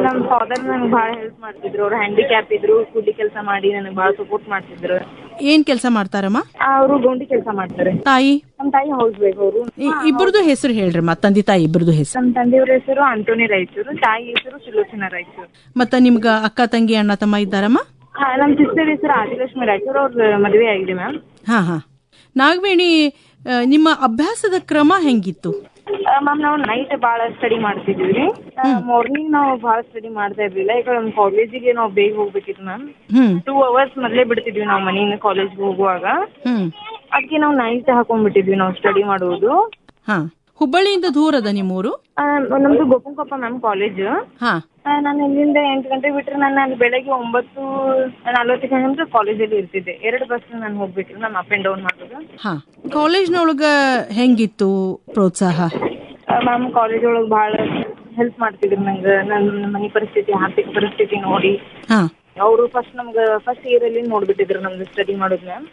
ನಮ್ ಫಾದರ್ ನನಗೆ ಬಹಳ ಹೆಲ್ಪ್ ಮಾಡ್ತಿದ್ರು. ಅವ್ರು ಹ್ಯಾಂಡಿಕ್ಯಾಪ್ ಇದ್ರು, ಕೂಲಿ ಕೆಲಸ ಮಾಡಿ ನನಗೆ ಬಹಳ ಸಪೋರ್ಟ್ ಮಾಡ್ತಿದ್ರು. ಏನ್ ಕೆಲಸ ಮಾಡ್ತಾರಮ್ಮ? ಅವರು ಗೌಂಡಿ ಕೆಲಸ ಮಾಡ್ತಾರೆ. ತಾಯಿ? ನಮ್ ತಾಯಿ ಹೌಸ್ ವೈಫ್ ಅವರು. ಇಬ್ಬರದು ಹೆಸರು ಹೇಳ್ರಿ, ತಂದೆ ತಾಯಿ ಇಬ್ಬರದು ಹೆಸರು. ನಮ್ ತಂದೆಯವ್ರ ಹೆಸರು ಆಂಟೋನಿ ರಾಯಚೂರು, ತಾಯಿ ಹೆಸರು ಸುಲೋಚನಾ ರಾಯಚೂರು. ಮತ್ತ ನಿಮ್ಗ ಅಕ್ಕ ತಂಗಿ ಅಣ್ಣ ತಮ್ಮ ಇದ್ದಾರಮ್ಮ? ನಮ್ ಸಿಸ್ಟರ್ ಹೆಸರು ಆದಿಲಕ್ಷ್ಮಿ ರಾಯಚೂರು, ಅವ್ರ ಮದುವೆ ಆಗಿದೆ ಮ್ಯಾಮ್. ಹಾ. ನಾಗವೇಣಿ, ನಿಮ್ಮ ಅಭ್ಯಾಸದ ಕ್ರಮ ಹೆಂಗಿತ್ತು? ಮ್ಯಾಮ್, ನಾವು ನೈಟ್ ಬಹಳ ಸ್ಟಡಿ ಮಾಡ್ತಿದ್ವಿ. ಮಾರ್ನಿಂಗ್ ನಾವು ಬಹಳ ಸ್ಟಡಿ ಮಾಡ್ತಾ ಇರ್ಲಿಲ್ಲ. ಈಗ ನಮ್ ಕಾಲೇಜಿಗೆ ನಾವು ಬೇಗ ಹೋಗ್ಬೇಕಿತ್ತು ಮ್ಯಾಮ್. 2 hours ಮೊದಲೇ ಬಿಡ್ತಿದ್ವಿ ನಾವು ಮನೆಯಿಂದ ಕಾಲೇಜ್ಗೆ ಹೋಗುವಾಗ. ಅದಕ್ಕೆ ನಾವು ನೈಟ್ ಹಾಕೊಂಡ್ಬಿಟ್ಟಿದ್ವಿ ನಾವು ಸ್ಟಡಿ ಮಾಡುವುದು. ಹುಬ್ಬಳ್ಳಿಯಿಂದ ದೂರದ ನಿಮ್ಮೂರು? ನಮ್ದು ಗೋಪನಕೊಪ್ಪ ಮ್ಯಾಮ್ ಕಾಲೇಜ್. ನಾನು ಇಲ್ಲಿಂದ 8 ಗಂಟೆಗೆ ಬಿಟ್ರೆ ನಾನು ಬೆಳಗ್ಗೆ 9:40 ಕಾಲೇಜಲ್ಲಿ ಇರ್ತಿದ್ದೆ. 2 ಬಸ್ ನಾನು ಹೋಗ್ಬಿಟ್ರೆ ನಾನು ಅಪ್ ಅಂಡ್ ಡೌನ್ ಮಾಡೋದು. ಕಾಲೇಜ್ನೊಳಗ ಹೆಂಗಿತ್ತು ಪ್ರೋತ್ಸಾಹ? ಮ್ಯಾಮ್, ಕಾಲೇಜ್ ಒಳಗೆ ಬಹಳ ಹೆಲ್ಪ್ ಮಾಡ್ತಿದ್ರು ನಂಗೆ. ನನ್ನ ಮನೆ ಪರಿಸ್ಥಿತಿ, ಆರ್ಥಿಕ ಪರಿಸ್ಥಿತಿ ನೋಡಿ ಅವರು ಫಸ್ಟ್ ಇಯರ್ ಅಲ್ಲಿ ನೋಡ್ಬಿಟ್ಟಿದ್ರು ನಮ್ದು ಸ್ಟಡಿ ಮಾಡೋದ್ ಮ್ಯಾಮ್.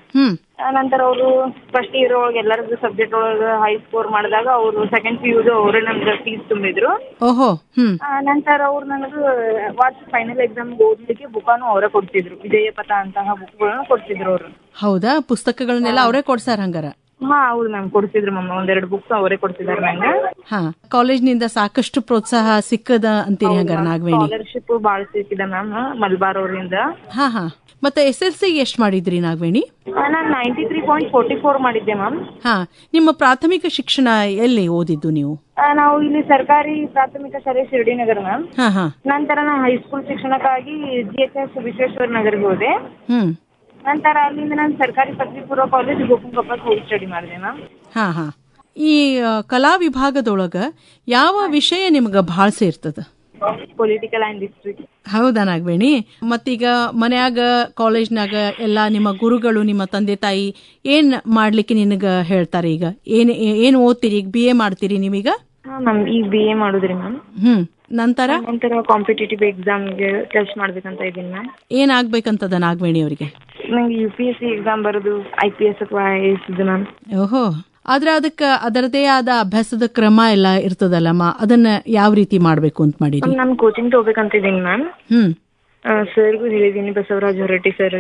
ನಂತರ ಅವರು ಫಸ್ಟ್ ಇಯರ್ ಒಳಗೆ ಎಲ್ಲರದ್ದು ಸಬ್ಜೆಕ್ಟ್ ಒಳಗೆ ಹೈ ಸ್ಕೋರ್ ಮಾಡಿದಾಗ ಅವರು ಸೆಕೆಂಡ್ PU ಅವರೇ ನಮ್ಗೆ ಫೀಸ್ ತುಂಬಿದ್ರು. ನಂತರ ಅವ್ರು ನನಗೆ ವಾರ್ಷಿಕ ಫೈನಲ್ ಎಕ್ಸಾಮ್ ಓದ್ಲಿಕ್ಕೆ ಬುಕ್ಕಾನು ಅವರೇ ಕೊಡ್ತಿದ್ರು. ವಿಜಯ ಪಥ ಅಂತಹ ಬುಕ್ಗಳನ್ನು ಕೊಡ್ತಿದ್ರು ಅವರು. ಹೌದಾ? ಪುಸ್ತಕಗಳನ್ನೆಲ್ಲ ಅವರೇ ಕೊಡ್ಸಾರ ಹಂಗಾರ? ಹಾ ಹೌದು ಮ್ಯಾಮ್, ಕೊಡ್ತಿದ್ರು ಮ್ಯಾಮ್. ಒಂದೆರಡು ಬುಕ್ಸ್ ಅವರೇ ಕೊಡ್ತಿದ್ದಾರೆ ನಂಗೆ. ಹಾ, ಕಾಲೇಜ್ನಿಂದ ಸಾಕಷ್ಟು ಪ್ರೋತ್ಸಾಹ ಸಿಕ್ಕದ ಅಂತೀರಿ ಹಂಗಾರ ನಾಗವೇಣಿ? ಸ್ಕಾಲರ್ಶಿಪ್ ಬಾಳ ಸಿಕ್ಕಿದೆ ಮ್ಯಾಮ್ ಮಲ್ಬಾರ್ ಅವರಿಂದ. ಹಾ ಹಾ. ಮತ್ತೆ SSLC ಎಷ್ಟ್ ಮಾಡಿದ್ರಿ ನಾಗವೇಣಿ? ನಾನು 93.44 ಮಾಡಿದ್ದೆ ಮ್ಯಾಮ್. ಹಾ, ನಿಮ್ಮ ಪ್ರಾಥಮಿಕ ಶಿಕ್ಷಣ ಎಲ್ಲಿ ಓದಿದ್ದು ನೀವು? ನಾವು ಇಲ್ಲಿ ಸರ್ಕಾರಿ ಪ್ರಾಥಮಿಕ ಶಾಲೆ ಶಿರ್ಡಿನಗರ್ ಮ್ಯಾಮ್. ಹಾ ಹಾ. ನಂತರ ನಾನು ಹೈಸ್ಕೂಲ್ ಶಿಕ್ಷಣಕ್ಕಾಗಿ GHS ವಿಶ್ವೇಶ್ವರ ನಗರ್ಗೆ ಹೋದೆ. ನಂತರ ಅಲ್ಲಿಂದ ನಾನು ಸರ್ಕಾರಿ ಪದವಿ ಪೂರ್ವ ಕಾಲೇಜ್ ಗೋಪುಂಕೊಪ್ಪಕ್ಕೆ ಹೋಗಿ ಸ್ಟಡಿ ಮಾಡಿದೆ ಮ್ಯಾಮ್. ಹಾ ಹಾ. ಈ ಕಲಾ ವಿಭಾಗದೊಳಗ ಯಾವ ವಿಷಯ ನಿಮ್ಗ ಭಾಳ ಸೇರ್ತದ? Political and history. ಹೌದಾ ನಾಗವೇಣಿ? ಮತ್ತೀಗ ಮನ್ಯಾಗ ಕಾಲೇಜ್ನಾಗ ಎಲ್ಲಾ ನಿಮ್ಮ ಗುರುಗಳು, ನಿಮ್ಮ ತಂದೆ ತಾಯಿ ಏನ್ ಮಾಡ್ಲಿಕ್ಕೆ ನಿನಗ ಹೇಳ್ತಾರೆ? ಈಗ ಏನ್ ಓದ್ತೀರಿ? ಈಗ BA ಮಾಡ್ತೀರಿ ನೀವೀಗ? ಮ್ಯಾಮ್ ಈಗ BA ಮಾಡುದ್ರಿ ಮ್ಯಾಮ್. ನಂತರ ಕಾಂಪಿಟೇಟಿವ್ ಎಕ್ಸಾಮ್ಗೆ ಟೆಸ್ಟ್ ಮಾಡ್ಬೇಕಂತ ಇದ್ದೀನಿ ಮ್ಯಾಮ್. ಏನ್ ಆಗ್ಬೇಕಂತದ ನಾಗವೇಣಿ ಅವರಿಗೆ? ನಂಗೆ UPSC ಎಕ್ಸಾಮ್ ಬರೋದು, IPS ಅಥವಾ IAS ಇದೆ ಮ್ಯಾಮ್. ಓಹೋ, ಆದ್ರೆ ಅದರದೇ ಆದ ಅಭ್ಯಾಸದ ಕ್ರಮ ಎಲ್ಲ ಇರ್ತದಲ್ಲಮ್ಮ, ಅದನ್ನ ಯಾವ ರೀತಿ ಮಾಡ್ಬೇಕು ಅಂತ ಮಾಡಿರಿ? ನಾನು ಕೋಚಿಂಗ್ ತಗೋಬೇಕಂತ ಇದ್ದೀನಿ ಮ್ಯಾಮ್. ಸರ್ಗೂ ಹೇಳಿದೀನಿ, ಬಸವರಾಜ್ ಹೊರಟ್ಟಿ ಸರ್.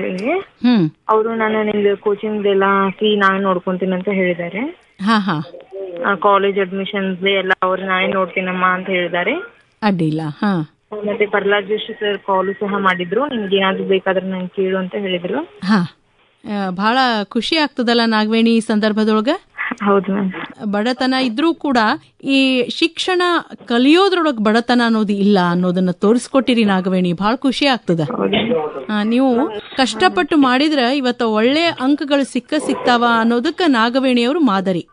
ಅವರು ನಾನು ನಿಮ್ದು ಕೋಚಿಂಗ್ ಎಲ್ಲ ಫೀ ನಾನು ನೋಡ್ಕೊಂತೀನಿ ಅಂತ ಹೇಳಿದ್ದಾರೆ. ಕಾಲೇಜ್ ಅಡ್ಮಿಷನ್ಸ್ ಎಲ್ಲ ಅವ್ರು ನಾನೇ ನೋಡ್ತೀನಮ್ಮ ಅಂತ ಹೇಳಿದ್ದಾರೆ. ಅಡ್ಡಿಲ್ಲ. ಮತ್ತೆ ಪ್ರಹ್ಲಾದ್ ಜೋಶಿ ಸರ್ ಕಾಲು ಸಹ ಮಾಡಿದ್ರು, ನಿಮ್ಗೆ ಏನಾದ್ರು ಬೇಕಾದ್ರೆ ನಂಗೆ ಕೇಳು ಅಂತ ಹೇಳಿದ್ರು. ಬಹಳ ಖುಷಿ ಆಗ್ತದಲ್ಲ ನಾಗವೇಣಿ ಈ ಸಂದರ್ಭದೊಳಗ? ಹೌದು ಮ್ಯಾಮ್. ಬಡತನ ಇದ್ರೂ ಕೂಡ ಈ ಶಿಕ್ಷಣ ಕಲಿಯೋದ್ರೊಳಗ್ ಬಡತನ ಅನ್ನೋದು ಇಲ್ಲ ಅನ್ನೋದನ್ನ ತೋರಿಸ್ಕೊಟ್ಟಿರಿ ನಾಗವೇಣಿ. ಬಹಳ ಖುಷಿ ಆಗ್ತದ. ನೀವು ಕಷ್ಟಪಟ್ಟು ಮಾಡಿದ್ರ ಇವತ್ತ ಒಳ್ಳೆ ಅಂಕಗಳು ಸಿಗ್ತಾವ ಅನ್ನೋದಕ್ಕ ನಾಗವೇಣಿಯವರು ಮಾದರಿ.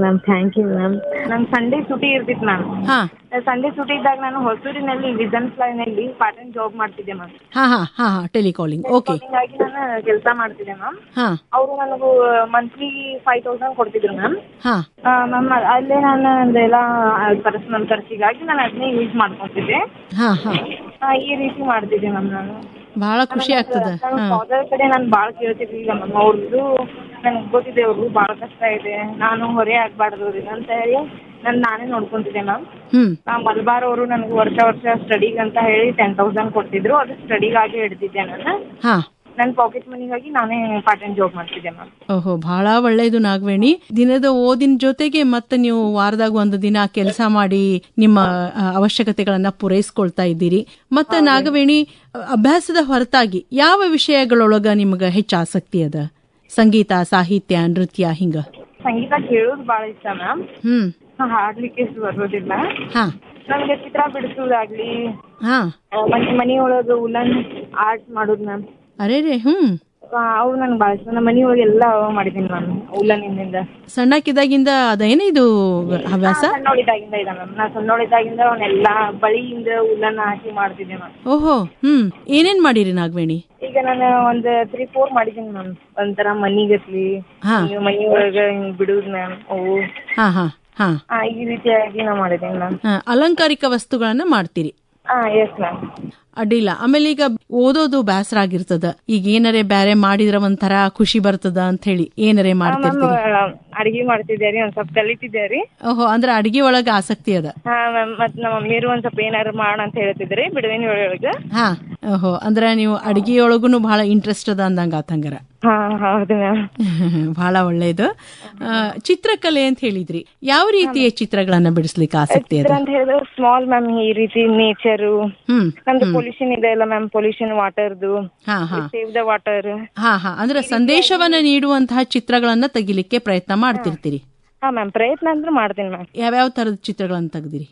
Ma'am thank you ma'am. ನಂಗೆ ಸಂಡೇ ಸುಟಿ ಇರ್ತಿತ್ತು ಮ್ಯಾಮ್. ಸಂಡೇ ಸುಟಿ ಇದ್ದಾಗ ನಾನು ಹೊಸೂರಿನಲ್ಲಿ ವಿಜನ್ ಫ್ಲೈನಲ್ಲಿ ಪಾರ್ಟ್ ಟೈಮ್ ಜಾಬ್ ಮಾಡ್ತಿದ್ದೆ ಮ್ಯಾಮ್. ಟೆಲಿಕಾಲಿಂಗ್. ಓಕೆ. ಹಾಗಾಗಿ ನಾನು ಕೆಲಸ ಮಾಡ್ತಿದ್ದೆ ಮ್ಯಾಮ್. ಅವರು ನನಗೂ ಮಂತ್ಲಿ 5,000 ಕೊಡ್ತಿದ್ರು ಮ್ಯಾಮ್. ಮ್ಯಾಮ್ ಅಲ್ಲೇ ನಾನು ಎಲ್ಲ ಪರ್ಸನಲ್ ಖರ್ಚಿಗಾಗಿ ನಾನು ಅದನ್ನೇ ಯೂಸ್ ಮಾಡ್ಕೊತಿದ್ದೆ. ಈ ರೀತಿ ಮಾಡ್ತಿದ್ದೆ ಮ್ಯಾಮ್. ನಾನು ಬಹಳ ಖುಷಿ ಆಗ್ತದ. ಫಾದರ್ ಕಡೆ ನಾನು ಬಾಳ ಕೇಳ್ತಿರ್ಲಿಲ್ಲ ಮ್ಯಾಮ್. ಅವ್ರದ್ದು ನನಗೆ ಗೊತ್ತಿದೆ, ಅವ್ರಿಗೂ ಬಾಳ ಕಷ್ಟ ಇದೆ, ನಾನು ಹೊರೆ ಆಗ್ಬಾರ್ದು ಅಂತ ಹೇಳಿ ನಾನೇ ನೋಡ್ಕೊಂತಿದ್ದೆ ಮ್ಯಾಮ್. ಮಲ್ಬಾರ್ ಅವರು ನನಗೆ ವರ್ಷ ಸ್ಟಡಿಗೆ ಅಂತ ಹೇಳಿ 10,000 ಕೊಡ್ತಿದ್ರು. ಅದು ಸ್ಟಡಿಗಾಗಿ ಹಿಡ್ತಿದ್ದೆ ನಾನು. ನನ್ನ ಪಾಕೆಟ್ ಮನಿಗಾಗಿ ನಾನೇ ಪಾರ್ಟ್ ಟೈಮ್ ಜಾಬ್ ಮಾಡ್ತಿದ್ದೆ ಮ್ಯಾಮ್. ಓಹೋ, ಬಹಳ ಒಳ್ಳೇದು ನಾಗವೇಣಿ. ದಿನದ ಓದಿನ ಜೊತೆಗೆ ಮತ್ತೆ ನೀವು ವಾರದಾಗ ಒಂದು ದಿನ ಕೆಲಸ ಮಾಡಿ ನಿಮ್ಮ ಅವಶ್ಯಕತೆಗಳನ್ನ ಪೂರೈಸ್ಕೊಳ್ತಾ ಇದ್ದೀರಿ. ಮತ್ತೆ ನಾಗವೇಣಿ, ಅಭ್ಯಾಸದ ಹೊರತಾಗಿ ಯಾವ ವಿಷಯಗಳೊಳಗ ನಿಮ್ಗ ಹೆಚ್ಚು ಆಸಕ್ತಿ ಅದ? ಸಂಗೀತ, ಸಾಹಿತ್ಯ, ನೃತ್ಯ ಹಿಂಗ? ಸಂಗೀತ ಕೇಳೋದು ಬಹಳ ಇಷ್ಟ ಮ್ಯಾಮ್. ಹಾಡ್ಲಿಕ್ಕೆ ಬರೋದಿಲ್ಲ. ನಮ್ಗೆ ಚಿತ್ರ ಬಿಡಿಸೋದಾಗ್ಲಿ, ಮನೆಯೊಳಗ ಉಲನ್ ಆರ್ಟ್ ಮಾಡೋದು ಮ್ಯಾಮ್. ಅರೇರೇ. ಅವು ನನ್ಗೆ ಭಾಳ ಇಷ್ಟ. ನಮ್ಮ ಮನೆಯೊಳಗೆ ಎಲ್ಲ ಮಾಡಿದೀನಿ ಮ್ಯಾಮ್ ಉಲ್ಲನಿಂದ. ಸಣ್ಣಕ್ಕಿದ್ದಾಗಿಂದ ಅದೇನಿದು ಹವ್ಯಾಸ? ಸಣ್ಣೋಳಿದ್ದಾಗಿಂದ ಇದೆ ಮ್ಯಾಮ್. ನಾ ಸಣ್ಣೋಳಿದ್ದಾಗಿಂದ ಅವನ್ನೆಲ್ಲ ಬಳಿಯಿಂದ ಉಲ್ಲನ್ ಹಾಕಿ ಮಾಡ್ತಿದ್ದೆ ಮ್ಯಾಮ್. ಓಹೋ. ಏನೇನ್ ಮಾಡಿರಿ ನಾಗವೇಣಿ? ಈಗ ನಾನು ಒಂದು 3-4 ಮಾಡಿದೀನಿ ಮ್ಯಾಮ್. ಒಂಥರ ಮನಿಗತ್ಲಿ ಮನಿಯೊಳಗ ಹಿಂಗ್ ಬಿಡುದು ಮ್ಯಾಮ್. ಅವು ಈ ರೀತಿಯಾಗಿ ನಾ ಮಾಡಿದೀನಿ ಮ್ಯಾಮ್. ಅಲಂಕಾರಿಕ ವಸ್ತುಗಳನ್ನ ಮಾಡ್ತೀರಿ? Yes ma'am. ಅಡ್ಡಿಲ್ಲ. ಆಮೇಲೆ ಈಗ ಓದೋದು ಬೇಸರ ಆಗಿರ್ತದ, ಈಗ ಏನರೇ ಬ್ಯಾರೆ ಮಾಡಿದ್ರ ಒಂಥರ ಖುಷಿ ಬರ್ತದ ಅಂತ ಹೇಳಿ ಏನರೇ ಮಾಡ್ತಿರ್ತೀರಿ? ಅಡಿಗೆ ಮಾಡ್ತಿದ್ದೇರಿ, ಒಂದ್ ಸ್ವಲ್ಪ ಕಲಿತಿದ್ದೇರಿ. ಓಹೋ, ಅಂದ್ರೆ ಅಡಿಗೆ ಒಳಗ ಆಸಕ್ತಿ ಅದ? ಮತ್ ನಮ್ಮ ಮಮ್ಮಿಯರು ಒಂದ್ ಸ್ವಲ್ಪ ಏನಾರು ಮಾಡ ಅಂತ ಹೇಳ್ತಿದ್ರಿ ಬಿಡುವಿನ ಒಳಗ. ಓಹೋ, ಅಂದ್ರೆ ನೀವು ಅಡಿಗೆಯೊಳಗುನು ಬಹಳ ಇಂಟ್ರೆಸ್ಟ್ ಅದ ಅಂದಂಗ ಆತಂಗಾರ. ಹೌದು ಮ್ಯಾಮ್. ಬಹಳ ಒಳ್ಳೇದು. ಚಿತ್ರಕಲೆ ಅಂತ ಹೇಳಿದ್ರಿ, ಯಾವ ರೀತಿಯ ಚಿತ್ರಗಳನ್ನ ಬಿಡಿಸ್ಲಿಕ್ಕೆ ಆಸಕ್ತಿ ಅದ ಅಂತ ಹೇಳಿದ್ರೆ? ಸ್ಮಾಲ್ ಮ್ಯಾಮ್, ಈ ರೀತಿ ನೇಚರು, ನಮ್ದು ಪೊಲ್ಯೂಷನ್ ಇದೆ ಅಲ್ಲ ಮ್ಯಾಮ್, ಪೊಲ್ಯೂಷನ್ ವಾಟರ್ದು, ಸೇವ್ ದ ವಾಟರ್. ಅಂದ್ರೆ ಸಂದೇಶವನ್ನ ನೀಡುವಂತಹ ಚಿತ್ರಗಳನ್ನ ತೆಗಿಲಿಕ್ಕೆ ಪ್ರಯತ್ನ ಮಾಡ್ತಿರ್ತೀರಿ? ಮ್ಯಾಮ್, ಪ್ರಯತ್ನ ಅಂದ್ರೆ ಮಾಡ್ತೀನಿ ಮ್ಯಾಮ್. ಯಾವ್ಯಾವ ತರದ ಚಿತ್ರಗಳನ್ನ ತೆಗ್ದಿರಿ?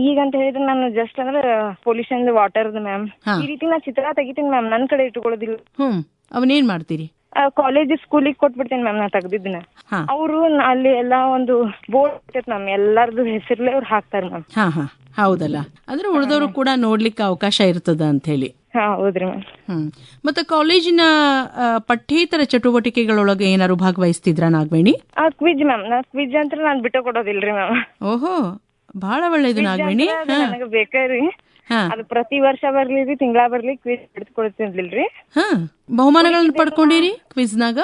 ಈಗ ಅಂತ ಹೇಳಿದ್ರೆ ನಾನು ಜಸ್ಟ್ ಅಂದ್ರೆ ಪೊಲ್ಯೂಷನ್ ವಾಟರ್ದು ಮ್ಯಾಮ್. ಈ ರೀತಿ ನಾ ಚಿತ್ರ ತೆಗಿತೀನಿ ಮ್ಯಾಮ್, ನನ್ ಕಡೆ ಇಟ್ಕೊಳ್ಳೋದಿಲ್ಲ. ಅವನೇನ್ ಮಾಡ್ತೀರಿ? ಕಾಲೇಜ್ ಸ್ಕೂಲಿಗೆ ಕೊಟ್ಬಿಡ್ತೀನಿ ಮ್ಯಾಮ್, ನಾ ತೆಗ್ದಿದ್ದನ್ನ. ಅವರು ಅಲ್ಲಿ ಎಲ್ಲಾ ಒಂದು ಬೋರ್ಡ್ ಇರ್ತೈತೆ ಮ್ಯಾಮ್, ಎಲ್ಲಾರ್ದು ಹೆಸರ್ಲೆ ಅವ್ರು ಹಾಕ್ತಾರ ಮ್ಯಾಮ್. ಹೌದಲ್ಲ, ಅಂದ್ರೆ ಉಳಿದವರು ಕೂಡ ನೋಡ್ಲಿಕ್ಕೆ ಅವಕಾಶ ಇರ್ತದ ಅಂತ ಹೇಳಿ. ಹೌದ್ರಿ ಮ್ಯಾಮ್. ಮತ್ತೆ ಕಾಲೇಜಿನ ಪಠ್ಯೇತರ ಚಟುವಟಿಕೆಗಳೊಳಗೆ ಏನಾದ್ರು ಭಾಗವಹಿಸ್ತಿದ್ರ ನಾಗವೇಣಿ? Quiz ma'am. ಕ್ವಿಜ್ ಅಂತ ನಾನ್ ಬಿಟ್ಟು ಕೊಡೋದಿಲ್ರಿ ಮ್ಯಾಮ್. ಓಹೋ, ಬಹಳ ಒಳ್ಳೇದು ನಾಗವೇಣಿ. ನನಗೆ ಬೇಕ್ರಿ, ಅದು ಪ್ರತಿ ವರ್ಷ ಬರ್ಲಿ ತಿಂಗಳ ಬರ್ಲಿ ಕ್ವಿಜ್ ಹಿಡಿದುಕೊಡ್ತಿರ್ಲಿಲ್ರಿ. ಬಹುಮಾನಗಳನ್ನ ಪಡ್ಕೊಂಡಿರಿ ಕ್ವಿಜ್ನಾಗ?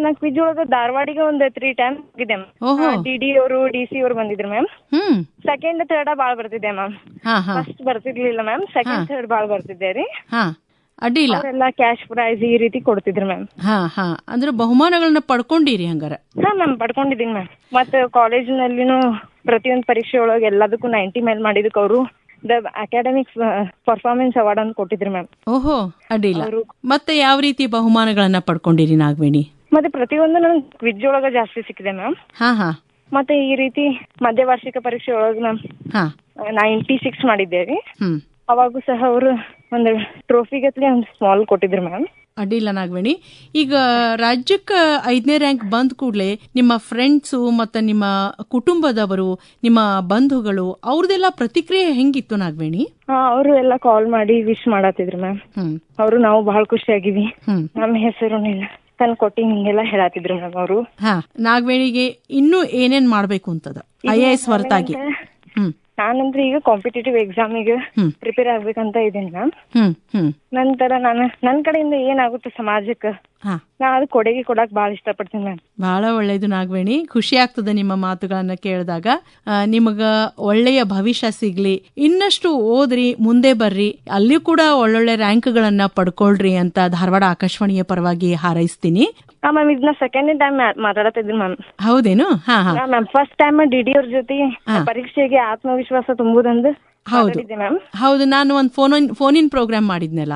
ನಾ ಕ್ವಿಜ್ ಒಳಗ ಧಾರವಾಡಿಗೆ ಒಂದು 3 ಟೈಮ್ ಹೋಗಿದ್ದೆ ಮ್ಯಾಮ್. DD ಅವರು DC ಅವರು ಬಂದಿದ್ರು ಮ್ಯಾಮ್. ಸೆಕೆಂಡ್ ಥರ್ಡ್ ಬಾಳ್ ಬರ್ತಿದ್ದೆ ಮ್ಯಾಮ್. ಫಸ್ಟ್ ಬರ್ತಿರ್ಲಿಲ್ಲ ಮ್ಯಾಮ್, ಸೆಕೆಂಡ್ ಥರ್ಡ್ ಬಾಳ್ ಬರ್ತಿದ್ದೆ ರೀ. ಅಡ್ಡಿಲ್ಲ. ಅವರೆಲ್ಲ ಕ್ಯಾಶ್ ಪ್ರೈಸ್ ಈ ರೀತಿ ಕೊಡ್ತಿದ್ರು ಮ್ಯಾಮ್. ಹಾ ಹಾ, ಅಂದ್ರೆ ಬಹುಮಾನಗಳನ್ನ ಪಡ್ಕೊಂಡಿರಿ ಹಂಗಾರ? ಹಾ ಮ್ಯಾಮ್, ಪಡ್ಕೊಂಡಿದ್ದೀನಿ ಮ್ಯಾಮ್. ಮತ್ತೆ ಕಾಲೇಜಿನಲ್ಲಿನೂ ಪ್ರತಿಯೊಂದು ಪರೀಕ್ಷೆ ಒಳಗೆ ಎಲ್ಲದಕ್ಕೂ 90 ಮೇಲೆ ಮಾಡಿದಕ್ಕೆ ಅವರು ದ ಅಕಾಡೆಮಿಕ್ಸ್ ಪರ್ಫಾರ್ಮೆನ್ಸ್ ಅವಾರ್ಡ್ ಅಂತ ಕೊಟ್ಟಿದ್ರು ಮ್ಯಾಮ್. ಓಹೋ, ಅಡ್ಡಿಲ್ಲ. ಮತ್ತೆ ಯಾವ ರೀತಿ ಬಹುಮಾನಗಳನ್ನ ಪಡ್ಕೊಂಡಿರಿ ನಾಗವೇಣಿ? ಮತ್ತೆ ಪ್ರತಿಯೊಂದು ನನ್ಗೆ ಕ್ವಿಜ್ ಒಳಗ ಜಾಸ್ತಿ ಸಿಕ್ಕಿದೆ ಮ್ಯಾಮ್. ಹಾ ಹಾ. ಮತ್ತೆ ಈ ರೀತಿ ಮಧ್ಯ ವಾರ್ಷಿಕ ಪರೀಕ್ಷೆ ಒಳಗೆ ಮ್ಯಾಮ್ 96 ಮಾಡಿದ್ದೇವೆ. ಅವಾಗೂ ಸಹ ಅವರು ಒಂದು ಟ್ರೋಫಿ ಗತ್ಲೆ ಒಂದು ಸ್ಮಾಲ್ ಕೊಟ್ಟಿದ್ರು ಮ್ಯಾಮ್. ಅಡ್ಡಿಲ್ಲ ನಾಗವೇಣಿ. ಈಗ ರಾಜ್ಯಕ್ಕೆ 5ನೇ ರ್ಯಾಂಕ್ ಬಂದ ಕೂಡಲೇ ನಿಮ್ಮ ಫ್ರೆಂಡ್ಸು ಮತ್ತೆ ನಿಮ್ಮ ಕುಟುಂಬದವರು, ನಿಮ್ಮ ಬಂಧುಗಳು ಅವ್ರದೆಲ್ಲ ಪ್ರತಿಕ್ರಿಯೆ ಹೆಂಗಿತ್ತು ನಾಗವೇಣಿ? ಅವರು ಎಲ್ಲ ಕಾಲ್ ಮಾಡಿ ವಿಶ್ ಮಾಡತ್ತಿದ್ರು ಮ್ಯಾಮ್. ಅವರು ನಾವು ಬಹಳ ಖುಷಿಯಾಗಿವಿ, ನಮ್ಮ ಹೆಸರು ತನ್ ಕೊಟ್ಟಿ ಹಿಂಗೆಲ್ಲ ಹೇಳತ್ತಿದ್ರು ಮ್ಯಾಮ್ ಅವರು. ನಾಗವೇಣಿಗೆ ಇನ್ನೂ ಏನೇನ್ ಮಾಡ್ಬೇಕು ಅಂತದ IAS ಹೊರತಾಗಿ? ನಾನಂದ್ರೆ ಈಗ ಕಾಂಪಿಟೇಟಿವ್ ಎಕ್ಸಾಮಿಗೆ ಪ್ರಿಪೇರ್ ಆಗ್ಬೇಕಂತ ಇದ್ದೀನಿ ಮ್ಯಾಮ್. ನಂತರ ನಾನು ನನ್ನ ಕಡೆಯಿಂದ ಏನಾಗುತ್ತೆ ಸಮಾಜಕ್ಕೆ ನಾ ಅದು ಕೊಡುಗೆ ಕೊಡಕ್ ಬಹಳ ಇಷ್ಟಪಡ್ತೀನಿ ಮ್ಯಾಮ್. ಬಹಳ ಒಳ್ಳೇದು ನಾಗವೇಣಿ, ಖುಷಿ ಆಗ್ತದೆ ನಿಮ್ಮ ಮಾತುಗಳನ್ನ ಕೇಳಿದಾಗ. ನಿಮಗ ಒಳ್ಳೆಯ ಭವಿಷ್ಯ ಸಿಗ್ಲಿ, ಇನ್ನಷ್ಟು ಓದ್ರಿ, ಮುಂದೆ ಬರ್ರಿ, ಅಲ್ಲಿಯೂ ಕೂಡ ಒಳ್ಳೊಳ್ಳೆ ರ್ಯಾಂಕ್ಗಳನ್ನ ಪಡ್ಕೊಳ್ರಿ ಅಂತ ಧಾರವಾಡ ಆಕಾಶವಾಣಿಯ ಪರವಾಗಿ ಹಾರೈಸ್ತೀನಿ. ಮ್ಯಾಮ್, ಇದನ್ನ ಸೆಕೆಂಡ್ ಟೈಮ್ ಮಾತಾಡತ್ತಿದ್ದೀನಿ ಮ್ಯಾಮ್. ಹೌದೇನು? ಹಾ ಹಾ ಮ್ಯಾಮ್, ಫಸ್ಟ್ ಟೈಮ್ DD ಅವ್ರ ಜೊತೆ ಪರೀಕ್ಷೆಗೆ ಆತ್ಮವಿಶ್ವಾಸ ತುಂಬುದಂದು ಮ್ಯಾಮ್. ಹೌದು, ನಾನು ಒಂದು ಫೋನಿನ್ ಪ್ರೋಗ್ರಾಮ್ ಮಾಡಿದ್ನಲ್ಲ,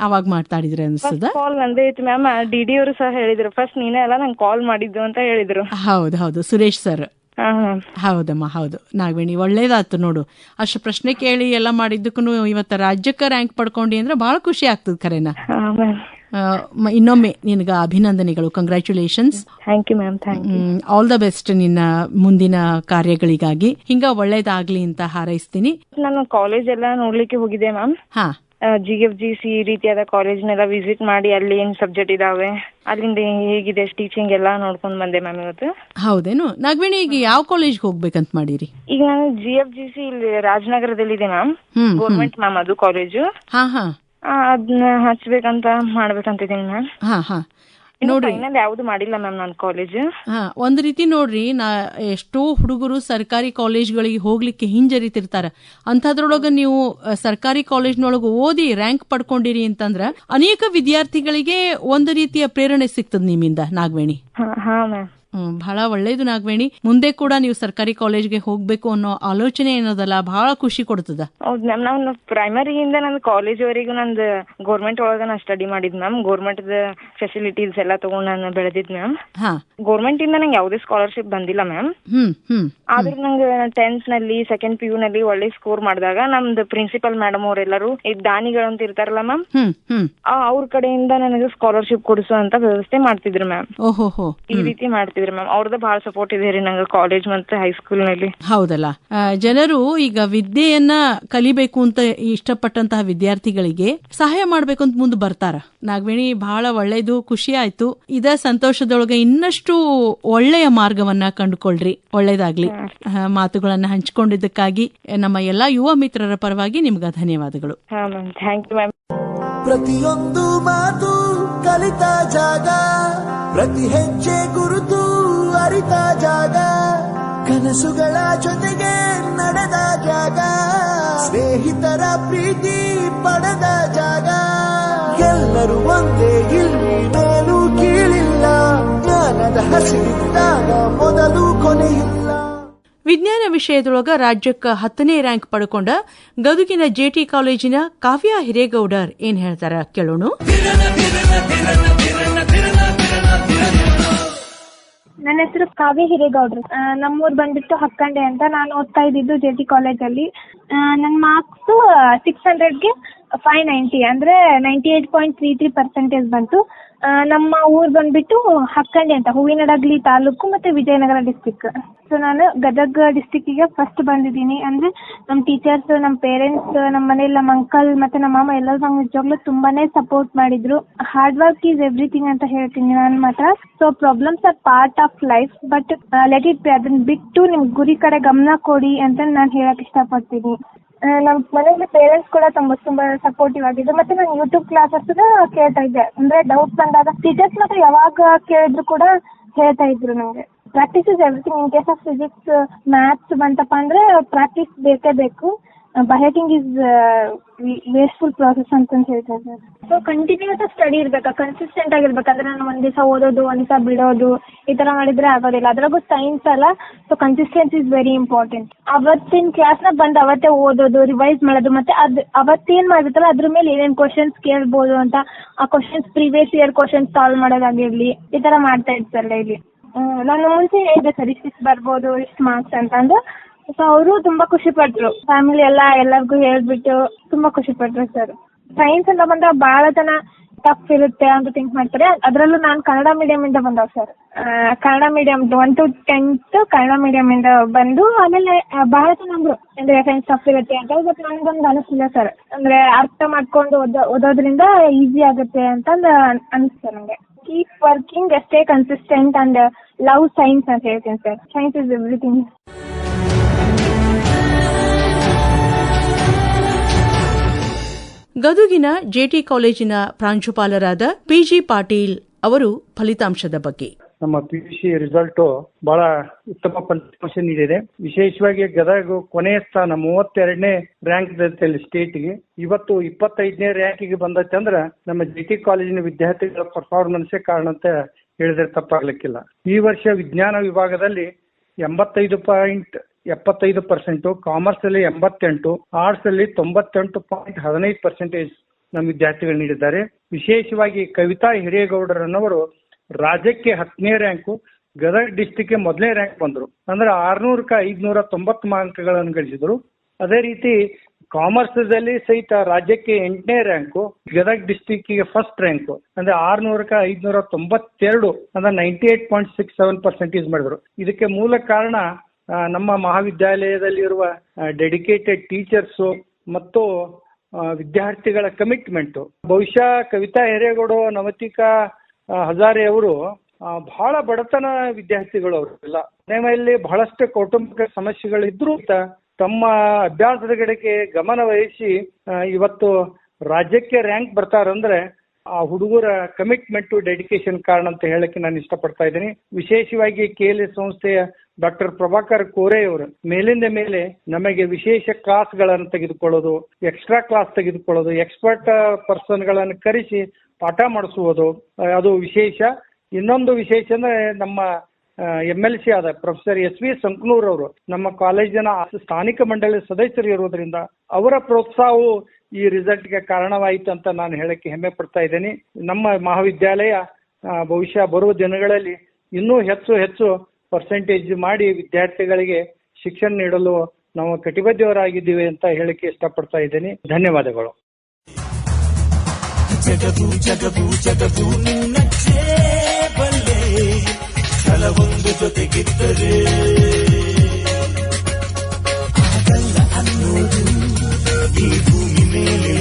ಅವಾಗ ಮಾತಾಡಿದ್ರೆ ಅನ್ಸ್ತದ. ಕಾಲ್ ನಂದೇ ಇತ್ತು ಮ್ಯಾಮ್. DD ಅವರು ಸಹ ಹೇಳಿದ್ರು, ಫಸ್ಟ್ ನೀನೇ ಅಲ್ಲ ನಂಗೆ ಕಾಲ್ ಮಾಡಿದ್ದು ಅಂತ ಹೇಳಿದ್ರು. ಹೌದು, ಸುರೇಶ್ ಸರ್. ಹೌದಮ್ಮ, ಹೌದು ನಾಗವೇಣಿ, ಒಳ್ಳೇದಾಯ್ತು ನೋಡು. ಅಷ್ಟು ಪ್ರಶ್ನೆ ಕೇಳಿ ಎಲ್ಲ ಮಾಡಿದ್ದಕ್ಕೂ ಇವತ್ತ ರಾಜ್ಯಕ್ಕೆ ರ್ಯಾಂಕ್ ಪಡ್ಕೊಂಡಿ ಅಂದ್ರೆ ಬಹಳ ಖುಷಿ ಆಗ್ತದ ಖರೇನ. ಇನ್ನೊಮ್ಮೆ ನಿನ್ಗ ಅಭಿನಂದನೆಗಳು, congratulations. Thank you ma'am. All the best ನಿನ್ನ ಮುಂದಿನ ಕಾರ್ಯಗಳಿಗಾಗಿ. ಹಿಂಗ ಒಳ್ಳೇದಾಗ್ಲಿ ಅಂತ ಹಾರೈಸ್ತೀನಿ. ನಾನು ಕಾಲೇಜ್ ಎಲ್ಲ ನೋಡ್ಲಿಕ್ಕೆ ಹೋಗಿದ್ದೆ ಮ್ಯಾಮ್. GFGC ಈ ರೀತಿಯಾದ ಕಾಲೇಜ್ನೆಲ್ಲ ವಿಸಿಟ್ ಮಾಡಿ ಅಲ್ಲಿ ಏನ್ ಸಬ್ಜೆಕ್ಟ್ ಇದಾವೆ, ಅಲ್ಲಿಂದ ಹೇಗಿದೆ ಟೀಚಿಂಗ್ ಎಲ್ಲ ನೋಡ್ಕೊಂಡ್ ಬಂದೆ ಮ್ಯಾಮ್ ಇವತ್ತು. ಹೌದೇನು ನಾಗವೇಣಿ? ಈಗ ಯಾವ ಕಾಲೇಜ್ಗೆ ಹೋಗ್ಬೇಕಂತ ಮಾಡಿರಿ? ಈಗ ನಾನು GFGC ಇಲ್ಲಿ ರಾಜನಗರದಲ್ಲಿ ಇದೆ ಮ್ಯಾಮ್, ಗೌರ್ಮೆಂಟ್ ಮ್ಯಾಮ್ ಅದು ಕಾಲೇಜು. ಅದನ್ನ ಹಚ್ಬೇಕಂತ ಮಾಡ್ಬೇಕಂತಿದ್ದೀನಿ ಮ್ಯಾಮ್. ನೋಡ್ರಿ, ಯಾವ್ದು ಮಾಡಿಲ್ಲ ಮ್ಯಾಮ್ ನಾನು ಕಾಲೇಜ್. ಒಂದ್ ರೀತಿ ನೋಡ್ರಿ, ಎಷ್ಟೋ ಹುಡುಗರು ಸರ್ಕಾರಿ ಕಾಲೇಜ್ಗಳಿಗೆ ಹೋಗ್ಲಿಕ್ಕೆ ಹಿಂಜರಿತಿರ್ತಾರ. ಅಂತದ್ರೊಳಗ ನೀವು ಸರ್ಕಾರಿ ಕಾಲೇಜ್ನೊಳಗ ಓದಿ ರ್ಯಾಂಕ್ ಪಡ್ಕೊಂಡಿರಿ ಅಂತಂದ್ರ ಅನೇಕ ವಿದ್ಯಾರ್ಥಿಗಳಿಗೆ ಒಂದು ರೀತಿಯ ಪ್ರೇರಣೆ ಸಿಗ್ತದ ನಿಮ್ಮಿಂದ ನಾಗವೇಣಿ. ಬಹಳ ಒಳ್ಳೇದು ನಾಗವೇಣಿ. ಮುಂದೆ ಕೂಡ ನೀವು ಸರ್ಕಾರಿ ಕಾಲೇಜ್ಗೆ ಹೋಗ್ಬೇಕು ಅನ್ನೋ ಆಲೋಚನೆ ಏನೋದಲ್ಲ, ಬಹಳ ಖುಷಿ ಕೊಡ್ತದ. ಹೌದು ಮ್ಯಾಮ್, ನಾನು ಪ್ರೈಮರಿಯಿಂದ ನಂದು ಕಾಲೇಜ್ ವರೆಗೂ ನಂದು ಗೌರ್ಮೆಂಟ್ ಒಳಗ ನಾ ಸ್ಟಡಿ ಮಾಡಿದ್ ಮ್ಯಾಮ್. ಗೌರ್ಮೆಂಟ್ ಫೆಸಿಲಿಟೀಸ್ ಎಲ್ಲ ತಗೊಂಡ್ ನಾನು ಬೆಳೆದಿದ್ ಮ್ಯಾಮ್. ಗೌರ್ಮೆಂಟ್ ಇಂದ ನಂಗೆ ಯಾವುದೇ ಸ್ಕಾಲರ್ಶಿಪ್ ಬಂದಿಲ್ಲ ಮ್ಯಾಮ್. ಆದ್ರೂ ನಂಗೆ 10th ನಲ್ಲಿ ಸೆಕೆಂಡ್ PU ನಲ್ಲಿ ಒಳ್ಳೆ ಸ್ಕೋರ್ ಮಾಡಿದಾಗ ನಮ್ದು ಪ್ರಿನ್ಸಿಪಲ್ ಮೇಡಮ್ ಅವರೆಲ್ಲರೂ ದಾನಿಗಳಂತ ಇರ್ತಾರಲ್ಲ ಮ್ಯಾಮ್, ಅವ್ರ ಕಡೆಯಿಂದ ನನಗೆ ಸ್ಕಾಲರ್ಶಿಪ್ ಕೊಡಿಸುವಂತ ವ್ಯವಸ್ಥೆ ಮಾಡ್ತಿದ್ರು ಮ್ಯಾಮ್. ಈ ರೀತಿ ಮಾಡ್ತಿದ್ರು ಮ್ಯಾಮ್. ಅವ್ರದ್ದು ಬಹಳ ಸಪೋರ್ಟ್ ಇದೆ ರೀ ನಂಗೆ ಕಾಲೇಜ್ ಮತ್ತೆ ಹೈಸ್ಕೂಲ್ ನಲ್ಲಿ. ಹೌದಲ್ಲ, ಜನರು ಈಗ ವಿದ್ಯೆಯನ್ನ ಕಲಿಬೇಕು ಅಂತ ಇಷ್ಟಪಟ್ಟಂತಹ ವಿದ್ಯಾರ್ಥಿಗಳಿಗೆ ಸಹಾಯ ಮಾಡ್ಬೇಕು ಅಂತ ಮುಂದೆ ಬರ್ತಾರ. ನಾಗವೇಣಿ, ಬಹಳ ಒಳ್ಳೇದು, ಖುಷಿ ಆಯ್ತು. ಇದ ಸಂತೋಷದೊಳಗೆ ಇನ್ನಷ್ಟು ಒಳ್ಳೆಯ ಮಾರ್ಗವನ್ನ ಕಂಡುಕೊಳ್ರಿ, ಒಳ್ಳೇದಾಗ್ಲಿ. ಮಾತುಗಳನ್ನ ಹಂಚಿಕೊಂಡಿದ್ದಕ್ಕಾಗಿ ನಮ್ಮ ಎಲ್ಲಾ ಯುವ ಮಿತ್ರರ ಪರವಾಗಿ ನಿಮ್ಗೆ ಧನ್ಯವಾದಗಳು. Thank you ma'am. ಪ್ರತಿಯೊಂದು ಮಾತು ಕಲಿತ ಜಾಗ, ಪ್ರತಿ ಹೆಜ್ಜೆ ಗುರುತು ಅರಿತ ಜಾಗ, ಕನಸುಗಳ ಜೊತೆಗೆ ನಡೆದ ಜಾಗ, ಸ್ನೇಹಿತರ ಪ್ರೀತಿ ಪಡೆದ ಜಾಗ. ಎಲ್ಲರೂ ಒಂದೇ, ಇಲ್ಲಿ ಮೇಲೂ ಕೀಳಿಲ್ಲ, ಜ್ಞಾನದ ಹಸಿವಿದ್ದಾಗ ಮೊದಲು ಕೊನೆಯಿಲ್ಲ. ವಿಜ್ಞಾನ ವಿಷಯದೊಳಗ ರಾಜ್ಯಕ್ಕೆ 10ನೇ ರ್ಯಾಂಕ್ ಪಡ್ಕೊಂಡ ಗದುಗಿನ JT ಕಾಲೇಜಿನ ಕಾವ್ಯ ಹಿರೇಗೌಡರ್ ಏನ್ ಹೇಳ್ತಾರ ಕೇಳೋಣ. ನನ್ನ ಹೆಸರು ಕಾವ್ಯ ಹಿರೇಗೌಡ್ರು. ನಮ್ಮೂರ್ ಬಂದ್ಬಿಟ್ಟು ಹಕ್ಕಂಡೆ ಅಂತ. ನಾನು ಓದ್ತಾ ಇದ್ದಿದ್ದು JT ಕಾಲೇಜಲ್ಲಿ. ನನ್ನ ಮಾರ್ಕ್ಸ್ 600ಗೆ 590 ಅಂದ್ರೆ 98.33% ಬಂತು. ನಮ್ಮ ಊರ್ ಬಂದ್ಬಿಟ್ಟು ಹಕ್ಕಂಡಿ ಅಂತ, ಹೂವಿನಡಗಲಿ ತಾಲೂಕು ಮತ್ತೆ ವಿಜಯನಗರ ಡಿಸ್ಟಿಕ್. ಸೊ ನಾನು ಗದಗ ಡಿಸ್ಟಿಕ್ಕಿಗೆ ಫಸ್ಟ್ ಬಂದಿದ್ದೀನಿ. ಅಂದ್ರೆ ನಮ್ಮ ಟೀಚರ್ಸ್, ನಮ್ಮ ಪೇರೆಂಟ್ಸ್, ನಮ್ಮ ಮನೇಲಿ ನಮ್ಮ ಅಂಕಲ್ ಮತ್ತೆ ನಮ್ಮ ಮಾಮ ಎಲ್ಲರೂ ನಂಗೆ ನಿಜವಾಗ್ಲೂ ತುಂಬಾನೇ ಸಪೋರ್ಟ್ ಮಾಡಿದ್ರು. ಹಾರ್ಡ್ ವರ್ಕ್ ಈಸ್ ಎವ್ರಿಥಿಂಗ್ ಅಂತ ಹೇಳ್ತೀನಿ ನಾನು ಮಾತ್ರ. So problems are part of life, but let it be. ಅದನ್ನ ಬಿಟ್ಟು ನಿಮ್ ಗುರಿ ಕಡೆ ಗಮನ ಕೊಡಿ ಅಂತ ನಾನು ಹೇಳಕ್ ಇಷ್ಟಪಡ್ತೀನಿ. ನಮ್ಮ ಮನೇಲಿ ಪೇರೆಂಟ್ಸ್ ಕೂಡ ತುಂಬಾ ಸಪೋರ್ಟಿವ್ ಆಗಿದ್ರು. ಮತ್ತೆ ನಾನು ಯೂಟ್ಯೂಬ್ ಕ್ಲಾಸಸ್ ಕೇಳ್ತಾ ಇದ್ದೆ. ಅಂದ್ರೆ ಡೌಟ್ ಬಂದಾಗ ಟೀಚರ್ಸ್ ಮಾತ್ರ ಯಾವಾಗ ಕೇಳಿದ್ರು ಕೂಡ ಹೇಳ್ತಾ ಇದ್ರು ನಂಗೆ. Practice is everything. In case of physics maths ಬಂತಪ್ಪ ಅಂದ್ರೆ ಪ್ರಾಕ್ಟೀಸ್ ಬೇಕೇ ಬೇಕು. ಬಹೆಟಿಂಗ್ ಇಸ್ ವೇಸ್ಟ್ಫುಲ್ ಪ್ರಾಸೆಸ್ ಅಂತ ಹೇಳ್ತಾರೆ ಸರ್. ಸೊ ಕಂಟಿನ್ಯೂಸ್ ಸ್ಟಡಿ ಇರ್ಬೇಕಾ, ಕನ್ಸಿಸ್ಟೆಂಟ್ ಆಗಿರ್ಬೇಕಂದ್ರೆ ನಾನು ಒಂದ್ ದಿವಸ ಓದೋದು ಒಂದ್ ದಿವಸ ಬಿಡೋದು ಈ ತರ ಮಾಡಿದ್ರೆ ಆಗೋದಿಲ್ಲ. ಅದ್ರಾಗೂ ಸೈನ್ಸ್ ಅಲ್ಲ, so consistency is very important. ಅವತ್ತಿನ ಕ್ಲಾಸ್ನಾಗ ಬಂದು ಅವತ್ತೇ ಓದೋದು, ರಿವೈಸ್ ಮಾಡೋದು, ಮತ್ತೆ ಅವತ್ತೇನ್ ಮಾಡಿರ್ತಾರಲ್ಲ ಅದ್ರ ಮೇಲೆ ಏನೇನ್ ಕ್ವಶನ್ಸ್ ಕೇಳ್ಬೋದು ಅಂತ ಆ questions previous year questions solve ಮಾಡೋದಾಗಿರ್ಲಿ ಈ ತರ ಮಾಡ್ತಾ ಇರ್ತಾರೆ ಡೈಲಿ. ನಾನು ಮುಂಚೆ ಹೇಳಿದೆ ಸರ್ ಇಷ್ಟು ಬರ್ಬೋದು ಇಷ್ಟು ಮಾರ್ಕ್ಸ್ ಅಂತಂದು. ಸೊ ಅವರು ತುಂಬಾ ಖುಷಿ ಪಟ್ರು, ಫ್ಯಾಮಿಲಿ ಎಲ್ಲರಿಗೂ ಹೇಳ್ಬಿಟ್ಟು ತುಂಬಾ ಖುಷಿ ಪಟ್ರು ಸರ್. ಸೈನ್ಸ್ ಅಂತ ಬಂದಾಗ ಬಹಳ ಜನ ಟಫ್ ಇರುತ್ತೆ ಅಂತ ಥಿಂಕ್ ಮಾಡ್ತಾರೆ. ಅದರಲ್ಲೂ ನಾನು ಕನ್ನಡ ಮೀಡಿಯಂ ಇಂದ ಬಂದವ್ sir. Kannada medium 1 to 10th Kannada medium ಇಂದ ಬಂದು ಆಮೇಲೆ ಬಹಳ ಜನ ಅಂದ್ರು ಅಂದ್ರೆ ಸೈನ್ಸ್ ಟಫ್ ಇರುತ್ತೆ ಅಂತ. ಬಟ್ ನನಗೊಂದು ಅನಿಸ್ತಿಲ್ಲ ಸರ್, ಅಂದ್ರೆ ಅರ್ಥ ಮಾಡ್ಕೊಂಡು ಓದೋದ್ರಿಂದ ಈಸಿ ಆಗುತ್ತೆ ಅಂತಂದು ಅನಿಸ್ತು ನನಗೆ. Keep working, stay consistent and love science ಅಂತ ಹೇಳ್ತೀನಿ ಸರ್. Science is everything. ಗದುಗಿನ ಜೆಟಿ ಕಾಲೇಜಿನ ಪ್ರಾಂಶುಪಾಲರಾದ ಪಿಜಿ ಪಾಟೀಲ್ ಅವರು ಫಲಿತಾಂಶದ ಬಗ್ಗೆ. ನಮ್ಮ ಪಿಯುಸಿ ರಿಸಲ್ಟ್ ಬಹಳ ಉತ್ತಮ ಫಲಿತಾಂಶ ನೀಡಿದೆ. ವಿಶೇಷವಾಗಿ ಗದಗ ಕೊನೆಯ ಸ್ಥಾನ 32ನೇ ರ್ಯಾಂಕ್ ಸ್ಟೇಟ್ಗೆ. ಇವತ್ತು 25ನೇ ರ್ಯಾಂಕಿಗೆ ಬಂದೈತೆ ಅಂದ್ರೆ ನಮ್ಮ ಜಿಟಿ ಕಾಲೇಜಿನ ವಿದ್ಯಾರ್ಥಿಗಳ ಪರ್ಫಾರ್ಮೆನ್ಸೇ ಕಾರಣ ಅಂತ ಹೇಳಿದ್ರೆ ತಪ್ಪಾಗ್ಲಿಕ್ಕಿಲ್ಲ. ಈ ವರ್ಷ ವಿಜ್ಞಾನ ವಿಭಾಗದಲ್ಲಿ 85.75%, ಕಾಮರ್ಸ್ ಅಲ್ಲಿ 88%, ಆರ್ಟ್ಸ್ ಅಲ್ಲಿ 98.15% ನಮ್ಮ ವಿದ್ಯಾರ್ಥಿಗಳು ನೀಡಿದ್ದಾರೆ. ವಿಶೇಷವಾಗಿ ಕವಿತಾ ಹಿರೇಗೌಡರನ್ನವರು ರಾಜ್ಯಕ್ಕೆ 10ನೇ ರ್ಯಾಂಕು, ಗದಗ ಡಿಸ್ಟಿಕ್ಗೆ 1ನೇ ರ್ಯಾಂಕ್ ಬಂದರು. ಅಂದ್ರೆ 600ಕ್ಕೆ 590 ಅಂಕಗಳನ್ನು ಗಳಿಸಿದ್ರು. ಅದೇ ರೀತಿ ಕಾಮರ್ಸ್ದಲ್ಲಿ ಸಹಿತ ರಾಜ್ಯಕ್ಕೆ 8ನೇ ರ್ಯಾಂಕು, ಗದಗ ಡಿಸ್ಟಿಕ್ಗೆ ಫಸ್ಟ್ ರ್ಯಾಂಕು, ಅಂದ್ರೆ 600ಕ್ಕೆ 592 ಅಂದ್ರೆ 98.67% ಮಾಡಿದ್ರು. ಇದಕ್ಕೆ ಮೂಲ ಕಾರಣ ನಮ್ಮ ಮಹಾವಿದ್ಯಾಲಯದಲ್ಲಿರುವ ಡೆಡಿಕೇಟೆಡ್ ಟೀಚರ್ಸು ಮತ್ತು ವಿದ್ಯಾರ್ಥಿಗಳ ಕಮಿಟ್ಮೆಂಟ್. ಬಹುಶಃ ಕವಿತಾ ಹಿರೇಗೌಡ, ನವತಿಕಾ ಹಜಾರೆ ಅವರು ಬಹಳ ಬಡತನ ವಿದ್ಯಾರ್ಥಿಗಳು. ಅವರೆಲ್ಲ ಮನೆಯಲ್ಲಿ ಬಹಳಷ್ಟು ಕೌಟುಂಬಿಕ ಸಮಸ್ಯೆಗಳಿದ್ರು ತಮ್ಮ ಅಭ್ಯಾಸದ ಕಡೆಗೆ ಗಮನ ವಹಿಸಿ ಇವತ್ತು ರಾಜ್ಯಕ್ಕೆ ರ್ಯಾಂಕ್ ಬರ್ತಾರಂದ್ರೆ ಆ ಹುಡುಗರ ಕಮಿಟ್ಮೆಂಟ್, ಡೆಡಿಕೇಶನ್ ಕಾರಣ ಅಂತ ಹೇಳಕ್ಕೆ ನಾನು ಇಷ್ಟಪಡ್ತಾ ಇದ್ದೀನಿ. ವಿಶೇಷವಾಗಿ KLS ಸಂಸ್ಥೆಯ ಡಾಕ್ಟರ್ ಪ್ರಭಾಕರ್ ಕೋರೆ ಅವರು ಮೇಲಿಂದ ಮೇಲೆ ನಮಗೆ ವಿಶೇಷ ಕ್ಲಾಸ್ಗಳನ್ನು ತೆಗೆದುಕೊಳ್ಳೋದು, ಎಕ್ಸ್ಟ್ರಾ ಕ್ಲಾಸ್ ತೆಗೆದುಕೊಳ್ಳೋದು, ಎಕ್ಸ್ಪರ್ಟ್ ಪರ್ಸನ್ಗಳನ್ನು ಕರೆಸಿ ಪಾಠ ಮಾಡಿಸುವುದು ಅದು ವಿಶೇಷ. ಇನ್ನೊಂದು ವಿಶೇಷ ಅಂದ್ರೆ ನಮ್ಮ MLC ಆದ ಪ್ರೊಫೆಸರ್ SV ಸಂಕನೂರ್ ಅವರು ನಮ್ಮ ಕಾಲೇಜಿನ ಸ್ಥಾನಿಕ ಮಂಡಳಿ ಸದಸ್ಯರು ಇರುವುದರಿಂದ ಅವರ ಪ್ರೋತ್ಸಾಹವು ಈ ರಿಸಲ್ಟ್ಗೆ ಕಾರಣವಾಯಿತು ಅಂತ ನಾನು ಹೇಳಕ್ಕೆ ಹೆಮ್ಮೆ ಪಡ್ತಾ ಇದ್ದೇನೆ. ನಮ್ಮ ಮಹಾವಿದ್ಯಾಲಯ ಬಹುಶಃ ಬರುವ ದಿನಗಳಲ್ಲಿ ಇನ್ನೂ ಹೆಚ್ಚು ಪರ್ಸೆಂಟೇಜ್ ಮಾಡಿ ವಿದ್ಯಾರ್ಥಿಗಳಿಗೆ ಶಿಕ್ಷಣ ನೀಡಲು ನಾವು ಕಟಿಬದ್ಧರಾಗಿದ್ದೀವಿ ಅಂತ ಹೇಳಕ್ಕೆ ಇಷ್ಟಪಡ್ತಾ ಇದ್ದೇನೆ. ಧನ್ಯವಾದಗಳು. ಜಗವು ನಿನ್ನಚ್ಚೇ ಬಲ್ಲೆ, ಛಲವೊಂದು ಜೊತೆಗಿದ್ದರೆ ಆಗಲ್ಲ ಅನ್ನೋದು ಈ ಭೂಮಿ ಮೇಲೆ